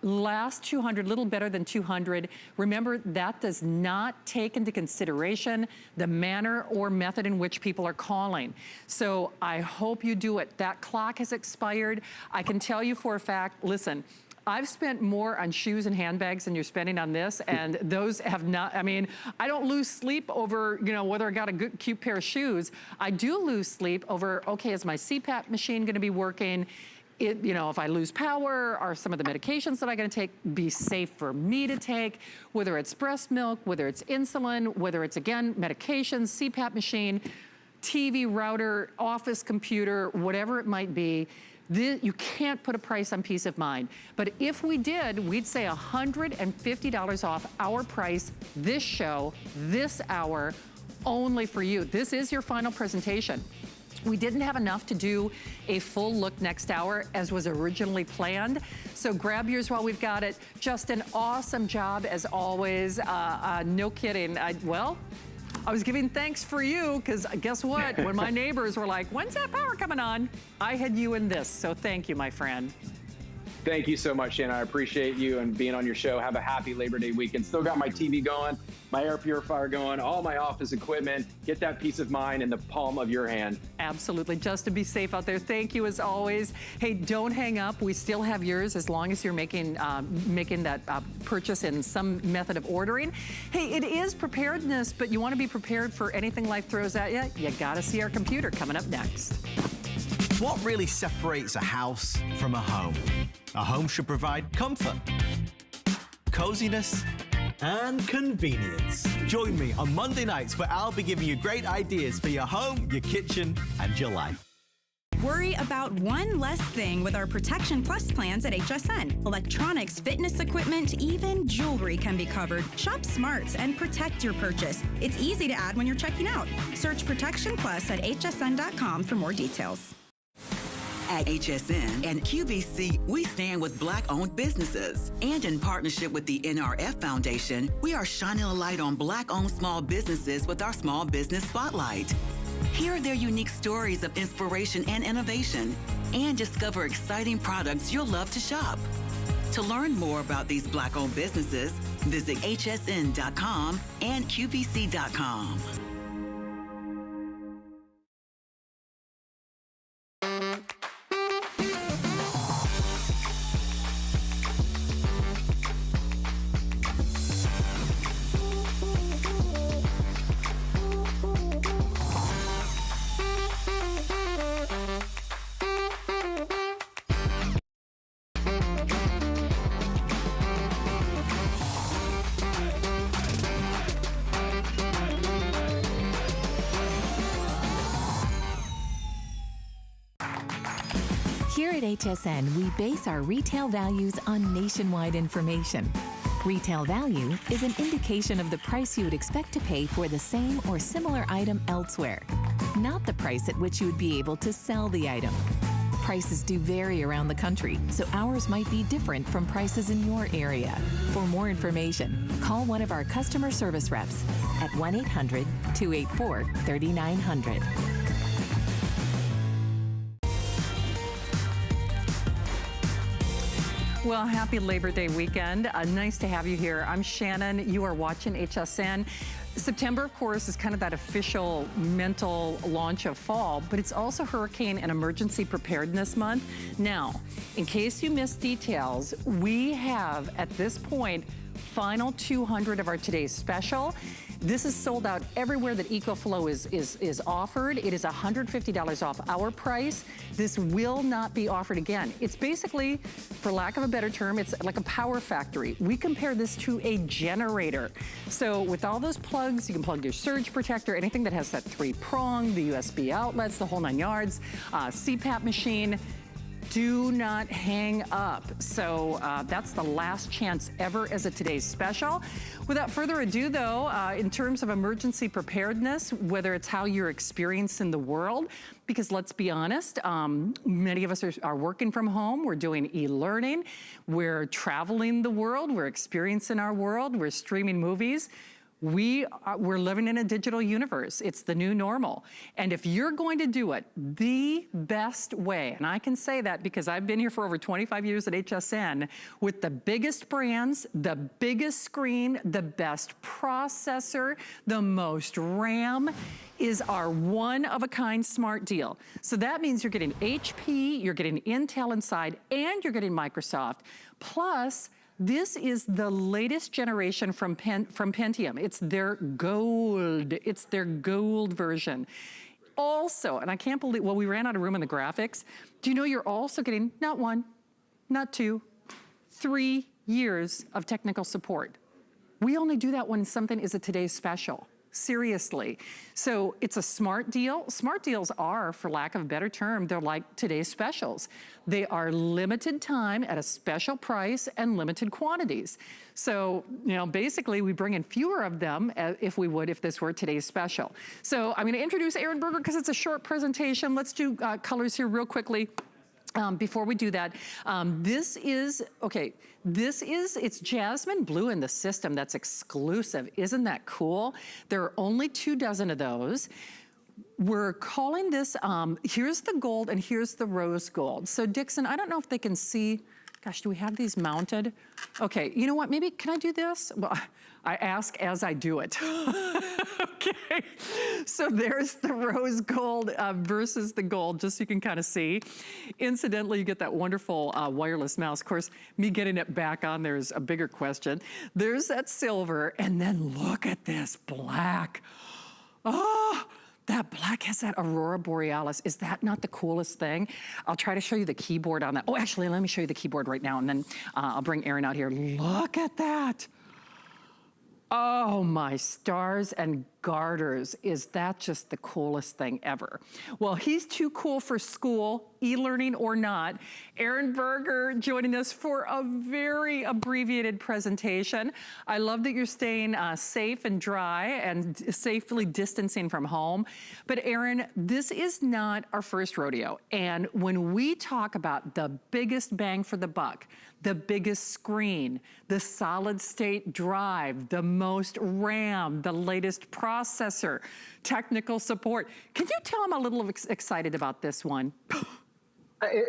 Last 200, little better than 200. Remember, that does not take into consideration the manner or method in which people are calling. So I hope you do it. That clock has expired. I can tell you for a fact, listen, I've spent more on shoes and handbags than you're spending on this, and those have not, I mean, I don't lose sleep over, whether I got a good, cute pair of shoes. I do lose sleep over, okay, is my Cpap machine gonna be working? you know, if I lose power, are some of the medications that I'm gonna take be safe for me to take, whether it's breast milk, whether it's insulin, whether it's, again, medications, Cpap machine, TV, router, office computer, whatever it might be. You can't put a price on peace of mind. But if we did, we'd say $150 off our price, this show, this hour, only for you. This is your final presentation. We didn't have enough to do a full look next hour as was originally planned. So grab yours while we've got it. Just an awesome job as always. No kidding. I was giving thanks for you because guess what? When my neighbors were like, when's that power coming on? I had you in this. So thank you, my friend. Thank you so much, Shannon. I appreciate you and being on your show. Have a happy Labor Day weekend. Still got my TV going, my air purifier going, all my office equipment. Get that peace of mind in the palm of your hand. Absolutely. Just to be safe out there. Thank you as always. Hey, don't hang up. We still have yours as long as you're making that purchase in some method of ordering. Hey, it is preparedness, but you want to be prepared for anything life throws at you. You got to see our computer coming up next. What really separates a house from a home? A home should provide comfort, coziness, and convenience. Join me on Monday nights where I'll be giving you great ideas for your home, your kitchen, and your life. Worry about one less thing with our Protection Plus plans at HSN. Electronics, fitness equipment, even jewelry can be covered. Shop smarts and protect your purchase. It's easy to add when you're checking out. Search Protection Plus at hsn.com for more details. At HSN and QVC, we stand with Black-owned businesses. And in partnership with the NRF Foundation, we are shining a light on Black-owned small businesses with our Small Business Spotlight. Hear their unique stories of inspiration and innovation, and discover exciting products you'll love to shop. To learn more about these Black-owned businesses, visit hsn.com and qvc.com. Here at HSN, we base our retail values on nationwide information. Retail value is an indication of the price you would expect to pay for the same or similar item elsewhere, not the price at which you would be able to sell the item. Prices do vary around the country, so ours might be different from prices in your area. For more information, call one of our customer service reps at 1-800-284-3900. Well, happy Labor Day weekend. Nice to have you here. I'm Shannon. You are watching HSN. September, of course, is kind of that official mental launch of fall, but it's also Hurricane and Emergency Preparedness Month. Now, in case you missed details, we have, at this point, final 200 of our today's special. This is sold out everywhere that EcoFlow is offered. It is $150 off our price. This will not be offered again. It's basically, for lack of a better term, it's like a power factory. We compare this to a generator. So with all those plugs, you can plug your surge protector, anything that has that 3-prong, the USB outlets, the whole 9 yards, Cpap machine. Do not hang up. So that's the last chance ever as a today's special. Without further ado though, in terms of emergency preparedness, whether it's how you're experiencing the world, because let's be honest, many of us are working from home, we're doing e-learning, we're traveling the world, we're experiencing our world, we're streaming movies. We're living in a digital universe. It's the new normal. And if you're going to do it the best way, and I can say that because I've been here for over 25 years at HSN, with the biggest brands, the biggest screen, the best processor, the most RAM, is our one-of-a-kind smart deal. So that means you're getting HP, you're getting Intel inside, and you're getting Microsoft. Plus, this is the latest generation from Pentium. It's their gold. It's their gold version. also, and I can't believe, well, we ran out of room in the graphics. Do you know you're also getting not 1, not 2, 3 years of technical support? We only do that when something is a today's special. Seriously. So it's a smart deal. Smart deals are, for lack of a better term, they're like today's specials. They are limited time at a special price and limited quantities. So, you know, basically we bring in fewer of them if we would, if this were today's special. So I'm gonna introduce Aaron Berger because it's a short presentation. Let's do colors here real quickly. Before we do that, it's jasmine blue in the system. That's exclusive. Isn't that cool? There are only 2 dozen of those. We're calling this, here's the gold and here's the rose gold. So Dixon, I don't know if they can see, gosh, do we have these mounted? Okay, you know what, maybe, can I do this? Well, I ask as I do it. Okay, so there's the rose gold versus the gold, just so you can kind of see. Incidentally, you get that wonderful wireless mouse. Of course, me getting it back on there is a bigger question. There's that silver, and then look at this black. Oh, that black has that Aurora Borealis. Is that not the coolest thing? I'll try to show you the keyboard on that. Oh, actually, let me show you the keyboard right now, and then I'll bring Aaron out here. Look at that. Oh, my stars and garters. Is that just the coolest thing ever? Well, he's too cool for school, e-learning or not. Aaron Berger joining us for a very abbreviated presentation. I love that you're staying safe and dry and safely distancing from home. But Aaron, this is not our first rodeo. And when we talk about the biggest bang for the buck, the biggest screen, the solid state drive, the most RAM, the latest processor, technical support. Can you tell I'm a little excited about this one?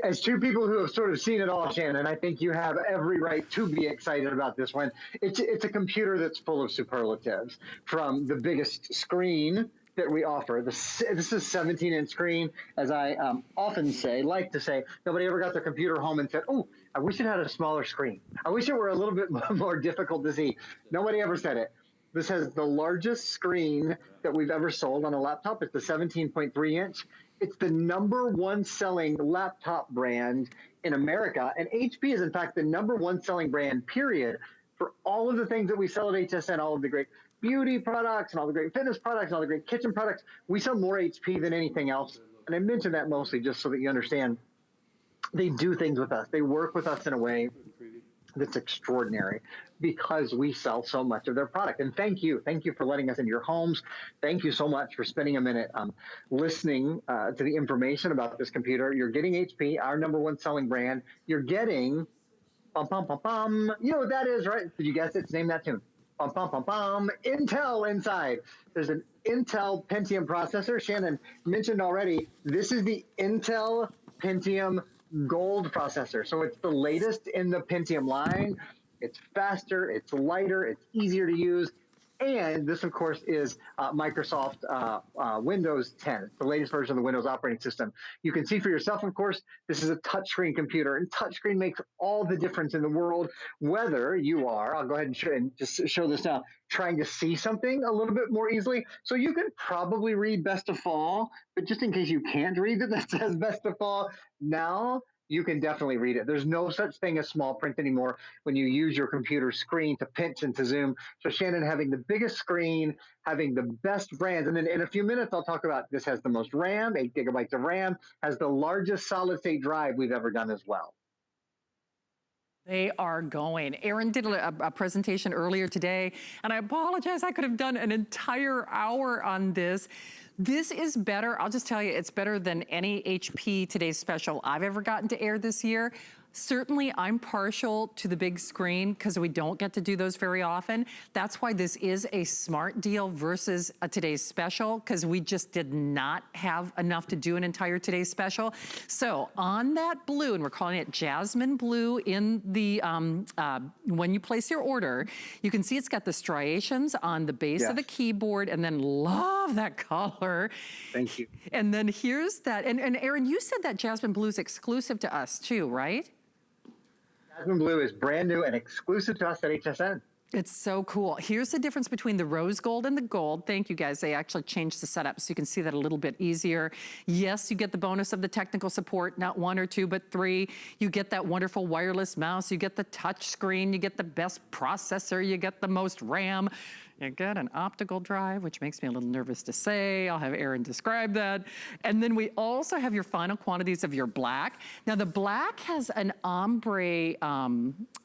As two people who have sort of seen it all, Shannon, I think you have every right to be excited about this one. It's a computer that's full of superlatives, from the biggest screen that we offer. This is a 17-inch screen. As I often say, like to say, nobody ever got their computer home and said, oh, I wish it had a smaller screen. I wish it were a little bit more difficult to see. Nobody ever said it. This has the largest screen that we've ever sold on a laptop. It's the 17.3-inch. It's the #1 selling laptop brand in America. And HP is, in fact, the #1 selling brand, period, for all of the things that we sell at HSN, all of the great beauty products and all the great fitness products and all the great kitchen products. We sell more HP than anything else. And I mention that mostly just so that you understand they do things with us. They work with us in a way that's extraordinary because we sell so much of their product. And thank you for letting us into your homes. Thank you so much for spending a minute listening to the information about this computer. You're getting HP, our #1 selling brand. You're getting, you know what that is, right? Did you guess it? Name that tune. Intel inside. There's an Intel Pentium processor. Shannon mentioned already, this is the Intel Pentium Gold processor. So it's the latest in the Pentium line. It's faster, it's lighter, it's easier to use. And this, of course, is Microsoft Windows 10, the latest version of the Windows operating system. You can see for yourself, of course, this is a touchscreen computer, and touchscreen makes all the difference in the world, whether you are, I'll go ahead and just show this now, trying to see something a little bit more easily. So you can probably read best of fall, but just in case you can't read it that says best of fall, now you can definitely read it. There's no such thing as small print anymore when you use your computer screen to pinch and to zoom. So Shannon, having the biggest screen, having the best brands, and then in a few minutes, I'll talk about this has the most RAM, 8 gigabytes of RAM, has the largest solid state drive we've ever done as well. They are going. Aaron did a presentation earlier today, and I apologize, I could have done an entire hour on this. This is better, I'll just tell you, it's better than any HP Today's Special I've ever gotten to air this year. Certainly, I'm partial to the big screen because we don't get to do those very often. That's why this is a smart deal versus a Today's Special, because we just did not have enough to do an entire Today's Special. So on that blue, and we're calling it Jasmine Blue in the, when you place your order, you can see it's got the striations on the base of the keyboard, and then love that color. Thank you. And then here's that, and Aaron, you said that Jasmine Blue is exclusive to us too, right? Jasmine Blue is brand new and exclusive to us at HSN. It's so cool. Here's the difference between the rose gold and the gold. Thank you guys. They actually changed the setup so you can see that a little bit easier. Yes, you get the bonus of the technical support, not 1 or 2, but 3. You get that wonderful wireless mouse. You get the touch screen. You get the best processor. You get the most RAM. You get an optical drive, which makes me a little nervous to say. I'll have Aaron describe that. And then we also have your final quantities of your black. Now the black has an ombre,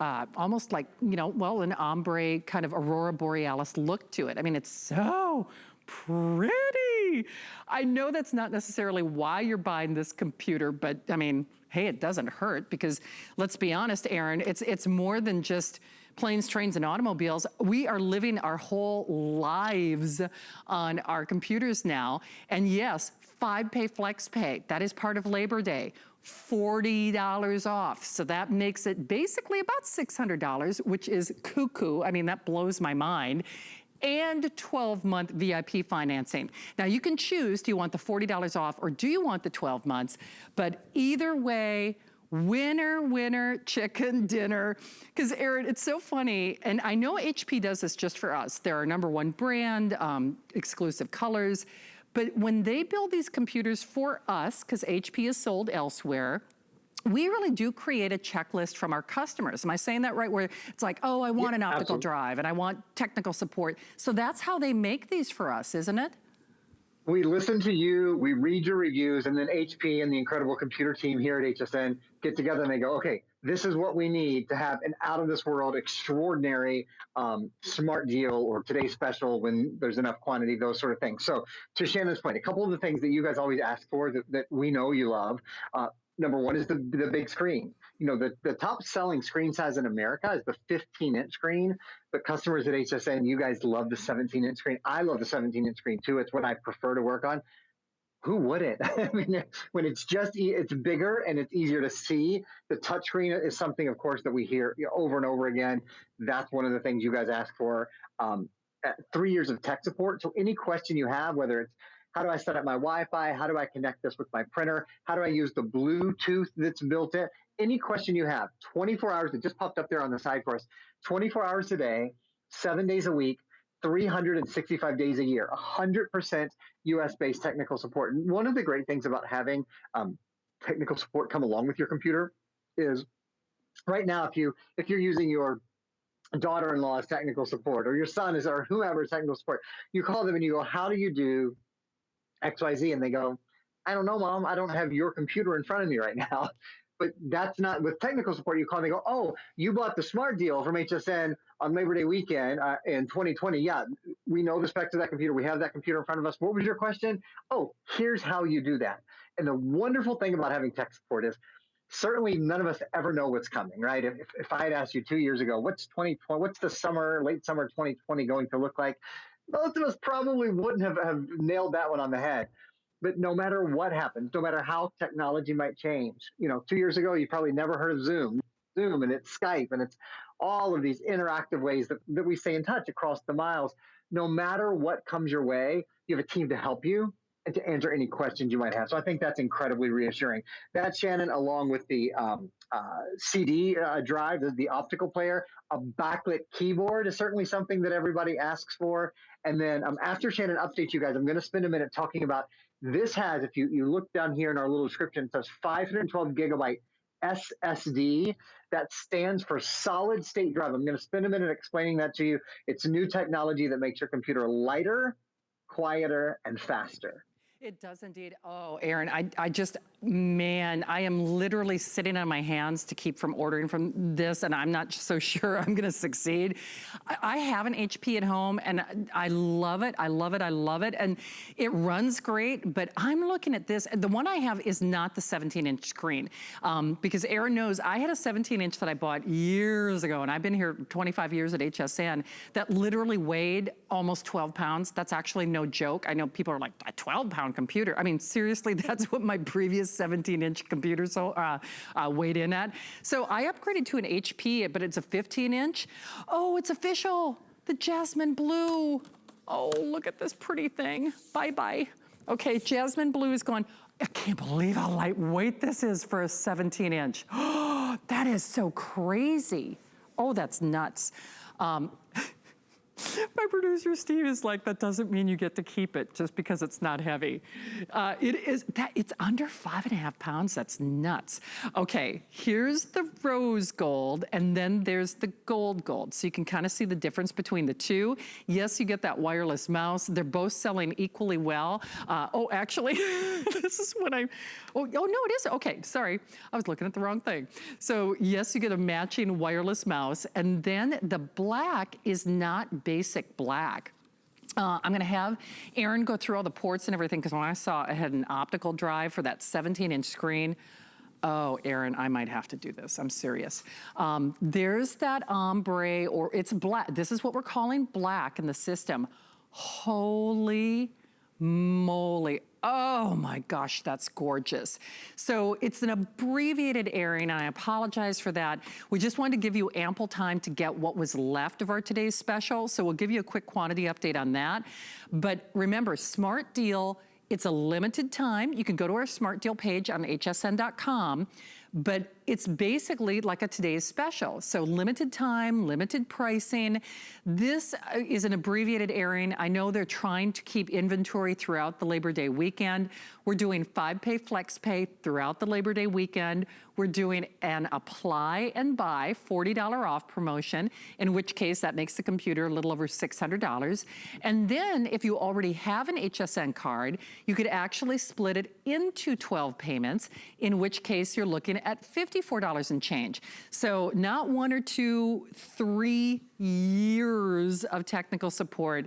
almost like, an ombre kind of aurora borealis look to it. I mean, it's so pretty. I know that's not necessarily why you're buying this computer, but I mean, hey, it doesn't hurt because let's be honest, Aaron, it's more than just planes, trains, and automobiles. We are living our whole lives on our computers now. And yes, 5-pay flex pay, that is part of Labor Day. $40 off. So that makes it basically about $600, which is cuckoo. I mean, that blows my mind. And 12-month VIP financing. Now you can choose, do you want the $40 off or do you want the 12 months? But either way, winner, winner, chicken dinner. Because Aaron, it's so funny, and I know HP does this just for us. They're our #1 brand, exclusive colors. But when they build these computers for us, because HP is sold elsewhere, we really do create a checklist from our customers. Am I saying that right? Where it's like, oh, I want an optical drive and I want technical support. So that's how they make these for us, isn't it? We listen to you, we read your reviews, and then HP and the incredible computer team here at HSN get together and they go, okay, this is what we need to have an out-of-this-world, extraordinary, smart deal or today's special when there's enough quantity, those sort of things. So to Shannon's point, a couple of the things that you guys always ask for that we know you love, number one is the big screen. The top selling screen size in America is the 15-inch screen, but customers at HSN, you guys love the 17-inch screen. I love the 17-inch screen too. It's what I prefer to work on. Who wouldn't? I mean, when it's bigger and it's easier to see. The touchscreen is something, of course, that we hear over and over again. That's one of the things you guys ask for. 3 years of tech support. So any question you have, whether it's how do I set up my Wi-Fi? How do I connect this with my printer? How do I use the Bluetooth that's built in? Any question you have, 24 hours, it just popped up there on the side for us, 24 hours a day, 7 days a week, 365 days a year, 100% US-based technical support. And one of the great things about having technical support come along with your computer is right now, if you're using your daughter-in-law's technical support or your son or whoever's technical support, you call them and you go, how do you do XYZ? And they go, I don't know, Mom. I don't have your computer in front of me right now. But that's not with technical support. You call and they go, oh, you bought the smart deal from HSN on Labor Day weekend in 2020. Yeah, we know the specs of that computer. We have that computer in front of us. What was your question? Oh, here's how you do that. And the wonderful thing about having tech support is certainly none of us ever know what's coming, right? If I had asked you 2 years ago, what's the late summer 2020 going to look like? Most of us probably wouldn't have nailed that one on the head. But no matter what happens, no matter how technology might change, 2 years ago, you probably never heard of Zoom, and it's Skype, and it's all of these interactive ways that we stay in touch across the miles. No matter what comes your way, you have a team to help you and to answer any questions you might have. So I think that's incredibly reassuring. That, Shannon, along with the CD drive, the optical player, a backlit keyboard is certainly something that everybody asks for. And then after Shannon updates you guys, I'm going to spend a minute talking about this has, if you look down here in our little description, it says 512 gigabyte SSD. That stands for solid state drive. I'm going to spend a minute explaining that to you. It's new technology that makes your computer lighter, quieter, and faster. It does indeed. Oh, Aaron, I am literally sitting on my hands to keep from ordering from this, and I'm not so sure I'm going to succeed. I have an HP at home, and I love it. I love it. I love it. And it runs great, but I'm looking at this. The one I have is not the 17-inch screen, because Aaron knows I had a 17-inch that I bought years ago, and I've been here 25 years at HSN, that literally weighed almost 12 pounds. That's actually no joke. I know people are like, a 12-pound computer. I mean, seriously, that's what my previous 17-inch computer weighed in at. So I upgraded to an HP, but it's a 15-inch. Oh, it's official. The jasmine blue. Oh, look at this pretty thing. Bye-bye. Okay, jasmine blue is gone. I can't believe how lightweight this is for a 17-inch. Oh, that is so crazy. Oh, that's nuts. My producer Steve is like, that doesn't mean you get to keep it just because it's not heavy. It's under 5.5 pounds. That's nuts. Okay, here's the rose gold, and then there's the gold. So you can kind of see the difference between the two. Yes, you get that wireless mouse. They're both selling equally well. Oh, actually, this is what oh no, it is. Okay, sorry. I was looking at the wrong thing. So yes, you get a matching wireless mouse, and then the black is not basic black. I'm gonna have Aaron go through all the ports and everything, because when I saw I had an optical drive for that 17-inch screen, oh, Aaron, I might have to do this, I'm serious. There's that ombre, or it's black. This is what we're calling black in the system. Holy moly. Oh my gosh, that's gorgeous. So it's an abbreviated airing, and I apologize for that. We just wanted to give you ample time to get what was left of our today's special, so we'll give you a quick quantity update on that. But remember, Smart Deal, it's a limited time. You can go to our Smart Deal page on hsn.com, but it's basically like a today's special. So limited time, limited pricing. This is an abbreviated airing. I know they're trying to keep inventory throughout the Labor Day weekend. We're doing 5-pay flex pay throughout the Labor Day weekend. We're doing an apply and buy $40 off promotion, in which case that makes the computer a little over $600. And then if you already have an HSN card, you could actually split it into 12 payments, in which case you're looking at $54 and change. So not 1 or 2, 3 years of technical support.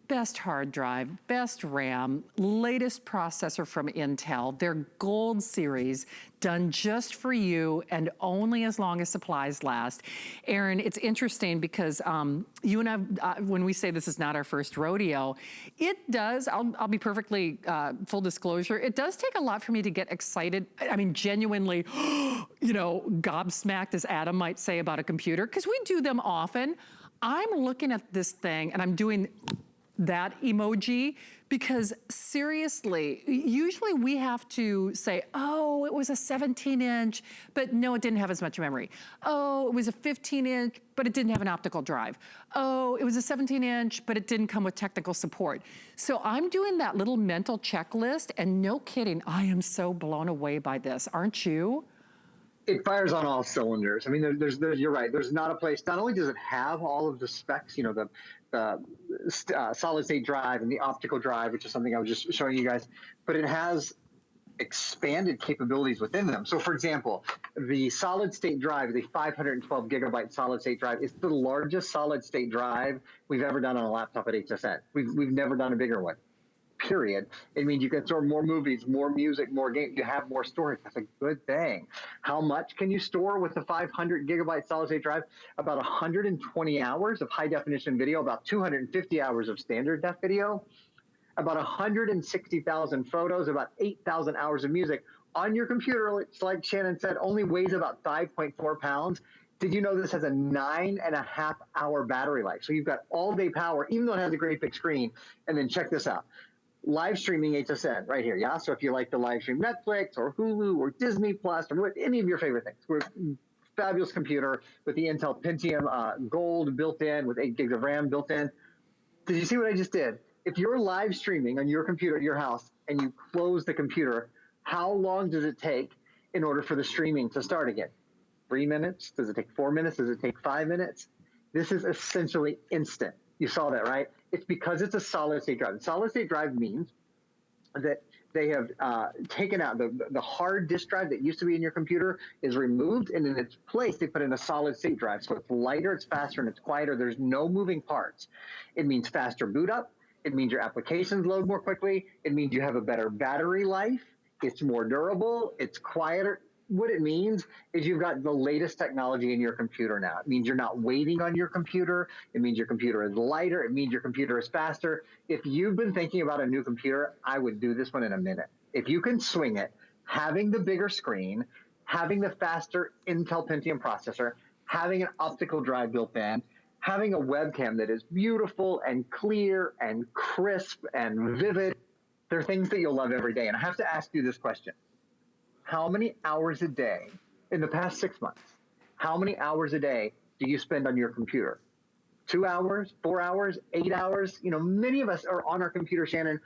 Best hard drive, best RAM, latest processor from Intel, their Gold series, done just for you and only as long as supplies last. Aaron, it's interesting because you and I, when we say this is not our first rodeo, it does, I'll be perfectly full disclosure, it does take a lot for me to get excited. I mean, genuinely, you know, gobsmacked, as Adam might say about a computer, because we do them often. I'm looking at this thing and I'm doing that emoji, because seriously, usually we have to say, oh, it was a 17-inch, but no, it didn't have as much memory. Oh, it was a 15-inch, but it didn't have an optical drive. Oh, it was a 17-inch, but it didn't come with technical support. So I'm doing that little mental checklist, and no kidding, I am so blown away by this, aren't you? It fires on all cylinders. I mean, there's you're right. There's not a place. Not only does it have all of the specs, you know, the solid state drive and the optical drive, which is something I was just showing you guys, but it has expanded capabilities within them. So, for example, the solid state drive, the 512 gigabyte solid state drive, is the largest solid state drive we've ever done on a laptop at HSN. We've never done a bigger one. Period. It means you can store more movies, more music, more games. You have more storage. That's a good thing. How much can you store with the 500 gigabyte solid state drive? About 120 hours of high definition video, about 250 hours of standard def video, about 160,000 photos, about 8,000 hours of music on your computer. It's like Shannon said, only weighs about 5.4 pounds. Did you know this has a 9.5 hour battery life? So you've got all day power, even though it has a great big screen. And then check this out. Live streaming HSN right here, yeah? So if you like to live stream Netflix or Hulu or Disney Plus or any of your favorite things, we're a fabulous computer with the Intel Pentium Gold built in with 8 gigs of RAM built in. Did you see what I just did? If you're live streaming on your computer at your house and you close the computer, how long does it take in order for the streaming to start again? 3 minutes? Does it take 4 minutes? Does it take 5 minutes? This is essentially instant. You saw that, right? It's because it's a solid state drive. Solid state drive means that they have taken out the hard disk drive that used to be in your computer is removed, and in its place they put in a solid state drive. So it's lighter, it's faster, and it's quieter. There's no moving parts. It means faster boot up. It means your applications load more quickly. It means you have a better battery life. It's more durable. It's quieter. What it means is you've got the latest technology in your computer now. It means you're not waiting on your computer. It means your computer is lighter. It means your computer is faster. If you've been thinking about a new computer, I would do this one in a minute. If you can swing it, having the bigger screen, having the faster Intel Pentium processor, having an optical drive built in, having a webcam that is beautiful and clear and crisp and vivid, they're things that you'll love every day. And I have to ask you this question. How many hours a day in the past 6 months, how many hours a day do you spend on your computer? 2 hours, 4 hours, 8 hours. You know, many of us are on our computer, Shannon,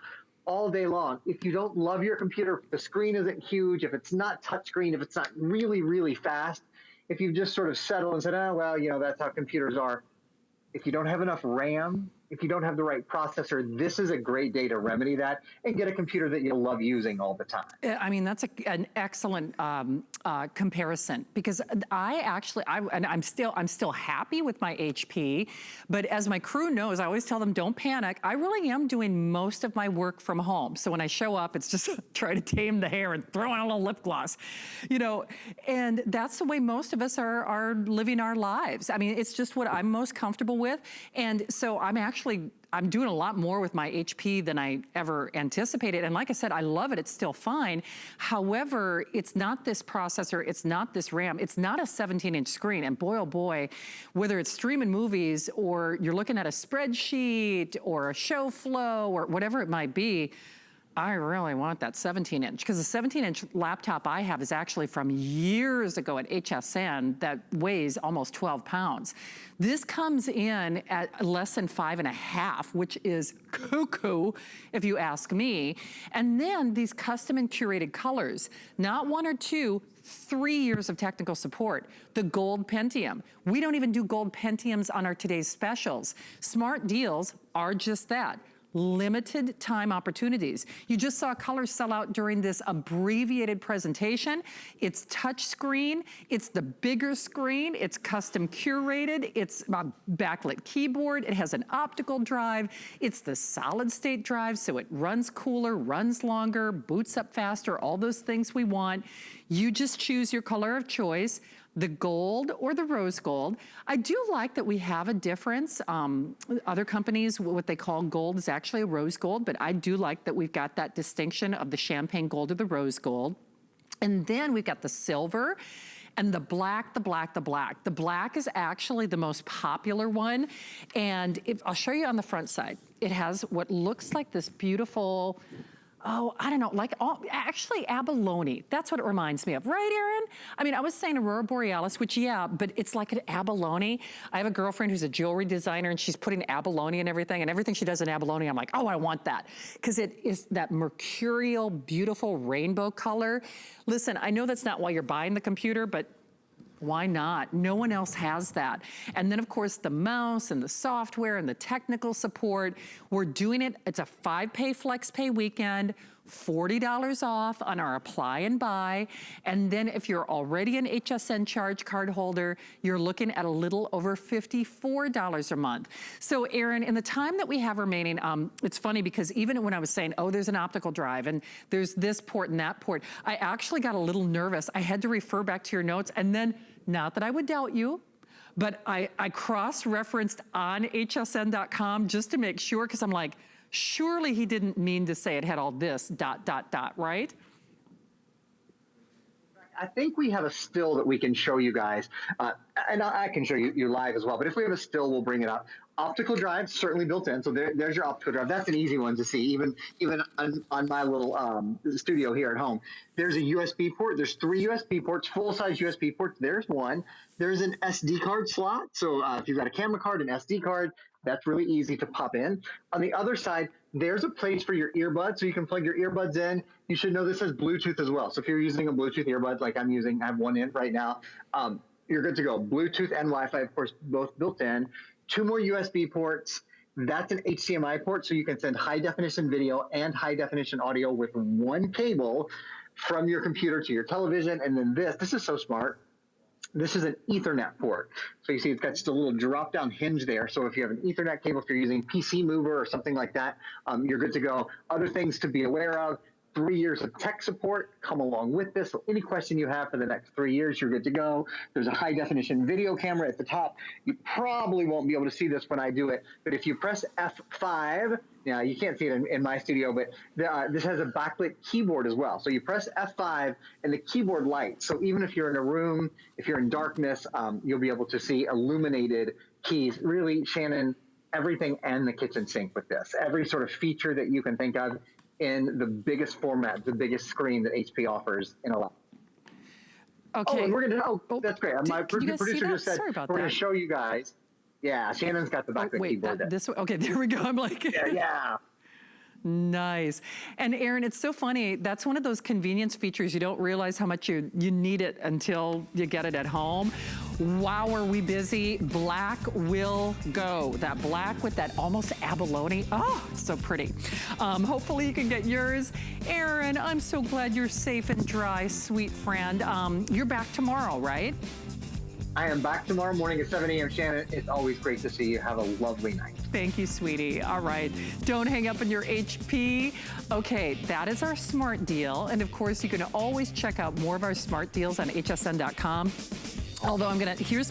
all day long. If you don't love your computer, if the screen isn't huge, if it's not touchscreen, if it's not really, really fast, if you've just sort of settled and said, oh, well, you know, that's how computers are. If you don't have enough RAM, if you don't have the right processor, this is a great day to remedy that and get a computer that you'll love using all the time. I mean, that's an excellent comparison, because I'm still happy with my HP, but as my crew knows, I always tell them, don't panic. I really am doing most of my work from home. So when I show up, it's just try to tame the hair and throw on a little lip gloss, you know, and that's the way most of us are living our lives. I mean, it's just what I'm most comfortable with. And so I'm doing a lot more with my HP than I ever anticipated. And like I said, I love it, it's still fine. However, it's not this processor, it's not this RAM, it's not a 17-inch screen. And boy, oh boy, whether it's streaming movies or you're looking at a spreadsheet or a show flow or whatever it might be, I really want that 17-inch, because the 17-inch laptop I have is actually from years ago at HSN that weighs almost 12 pounds. This comes in at less than 5.5, which is cuckoo, if you ask me. And then these custom and curated colors, not 1 or 2, 3 years of technical support. The gold Pentium. We don't even do gold Pentiums on our today's specials. Smart deals are just that. Limited time opportunities. You just saw colors sell out during this abbreviated presentation. It's touchscreen, it's the bigger screen, it's custom curated, it's a backlit keyboard, it has an optical drive, it's the solid state drive, so it runs cooler, runs longer, boots up faster, all those things we want. You just choose your color of choice, the gold or the rose gold. I do like that we have a difference. Other companies, what they call gold is actually a rose gold, but I do like that we've got that distinction of the champagne gold or the rose gold. And then we've got the silver and the black, the black, the black. The black is actually the most popular one. And I'll show you on the front side. It has what looks like this beautiful, oh, I don't know, like actually abalone. That's what it reminds me of, right, Erin? I mean, I was saying Aurora Borealis, which, yeah, but it's like an abalone. I have a girlfriend who's a jewelry designer, and she's putting abalone in everything, and everything she does in abalone, I'm like, oh, I want that. Because it is that mercurial, beautiful rainbow color. Listen, I know that's not why you're buying the computer, but why not? No one else has that. And then of course the mouse and the software and the technical support. We're doing it, it's a 5-pay flex pay weekend, $40 off on our apply and buy. And then if you're already an HSN charge card holder, you're looking at a little over $54 a month. So Erin, in the time that we have remaining, it's funny because even when I was saying, oh, there's an optical drive and there's this port and that port, I actually got a little nervous. I had to refer back to your notes, and then, not that I would doubt you, but I cross-referenced on hsn.com just to make sure, because I'm like, surely he didn't mean to say it had all this ... right? I think we have a still that we can show you guys, and I can show you live as well, but if we have a still, we'll bring it up. Optical drive, certainly built in, so there's your optical drive. That's an easy one to see, even on my little studio here at home. There's a USB port. There's 3 USB ports, full-size USB ports. There's one. There's an SD card slot, so if you've got a camera card, an SD card, that's really easy to pop in. On the other side, there's a place for your earbuds, so you can plug your earbuds in. You should know this has Bluetooth as well. So if you're using a Bluetooth earbud like I'm using, I have one in right now, you're good to go. Bluetooth and Wi-Fi, of course, both built in. 2 more USB ports. That's an HDMI port, so you can send high-definition video and high-definition audio with one cable from your computer to your television. And then this is so smart. This is an Ethernet port. So you see it's got just a little drop-down hinge there. So if you have an Ethernet cable, if you're using PC Mover or something like that, you're good to go. Other things to be aware of: 3 years of tech support come along with this. So any question you have for the next 3 years, you're good to go. There's a high-definition video camera at the top. You probably won't be able to see this when I do it, but if you press F5, now you can't see it in my studio, but this has a backlit keyboard as well. So you press F5 and the keyboard lights. So even if you're in a room, if you're in darkness, you'll be able to see illuminated keys. Really, Shannon, everything and the kitchen sink with this. Every sort of feature that you can think of in the biggest format, the biggest screen that HP offers in a lab. Okay. Oh, and we're gonna. Oh, that's great. My producer just said we're gonna show you guys. Yeah, Shannon's got the back of the keyboard. This way. Okay, there we go. I'm like, yeah. Nice. And Aaron, it's so funny. That's one of those convenience features. You don't realize how much you need it until you get it at home. Wow, are we busy? Black will go. That black with that almost abalone. Oh, it's so pretty. Hopefully you can get yours. Aaron, I'm so glad you're safe and dry, sweet friend. You're back tomorrow, right? I am back tomorrow morning at 7 a.m. Shannon, it's always great to see you. Have a lovely night. Thank you, sweetie. All right, don't hang up on your HP. Okay, that is our smart deal. And of course, you can always check out more of our smart deals on hsn.com. Although here's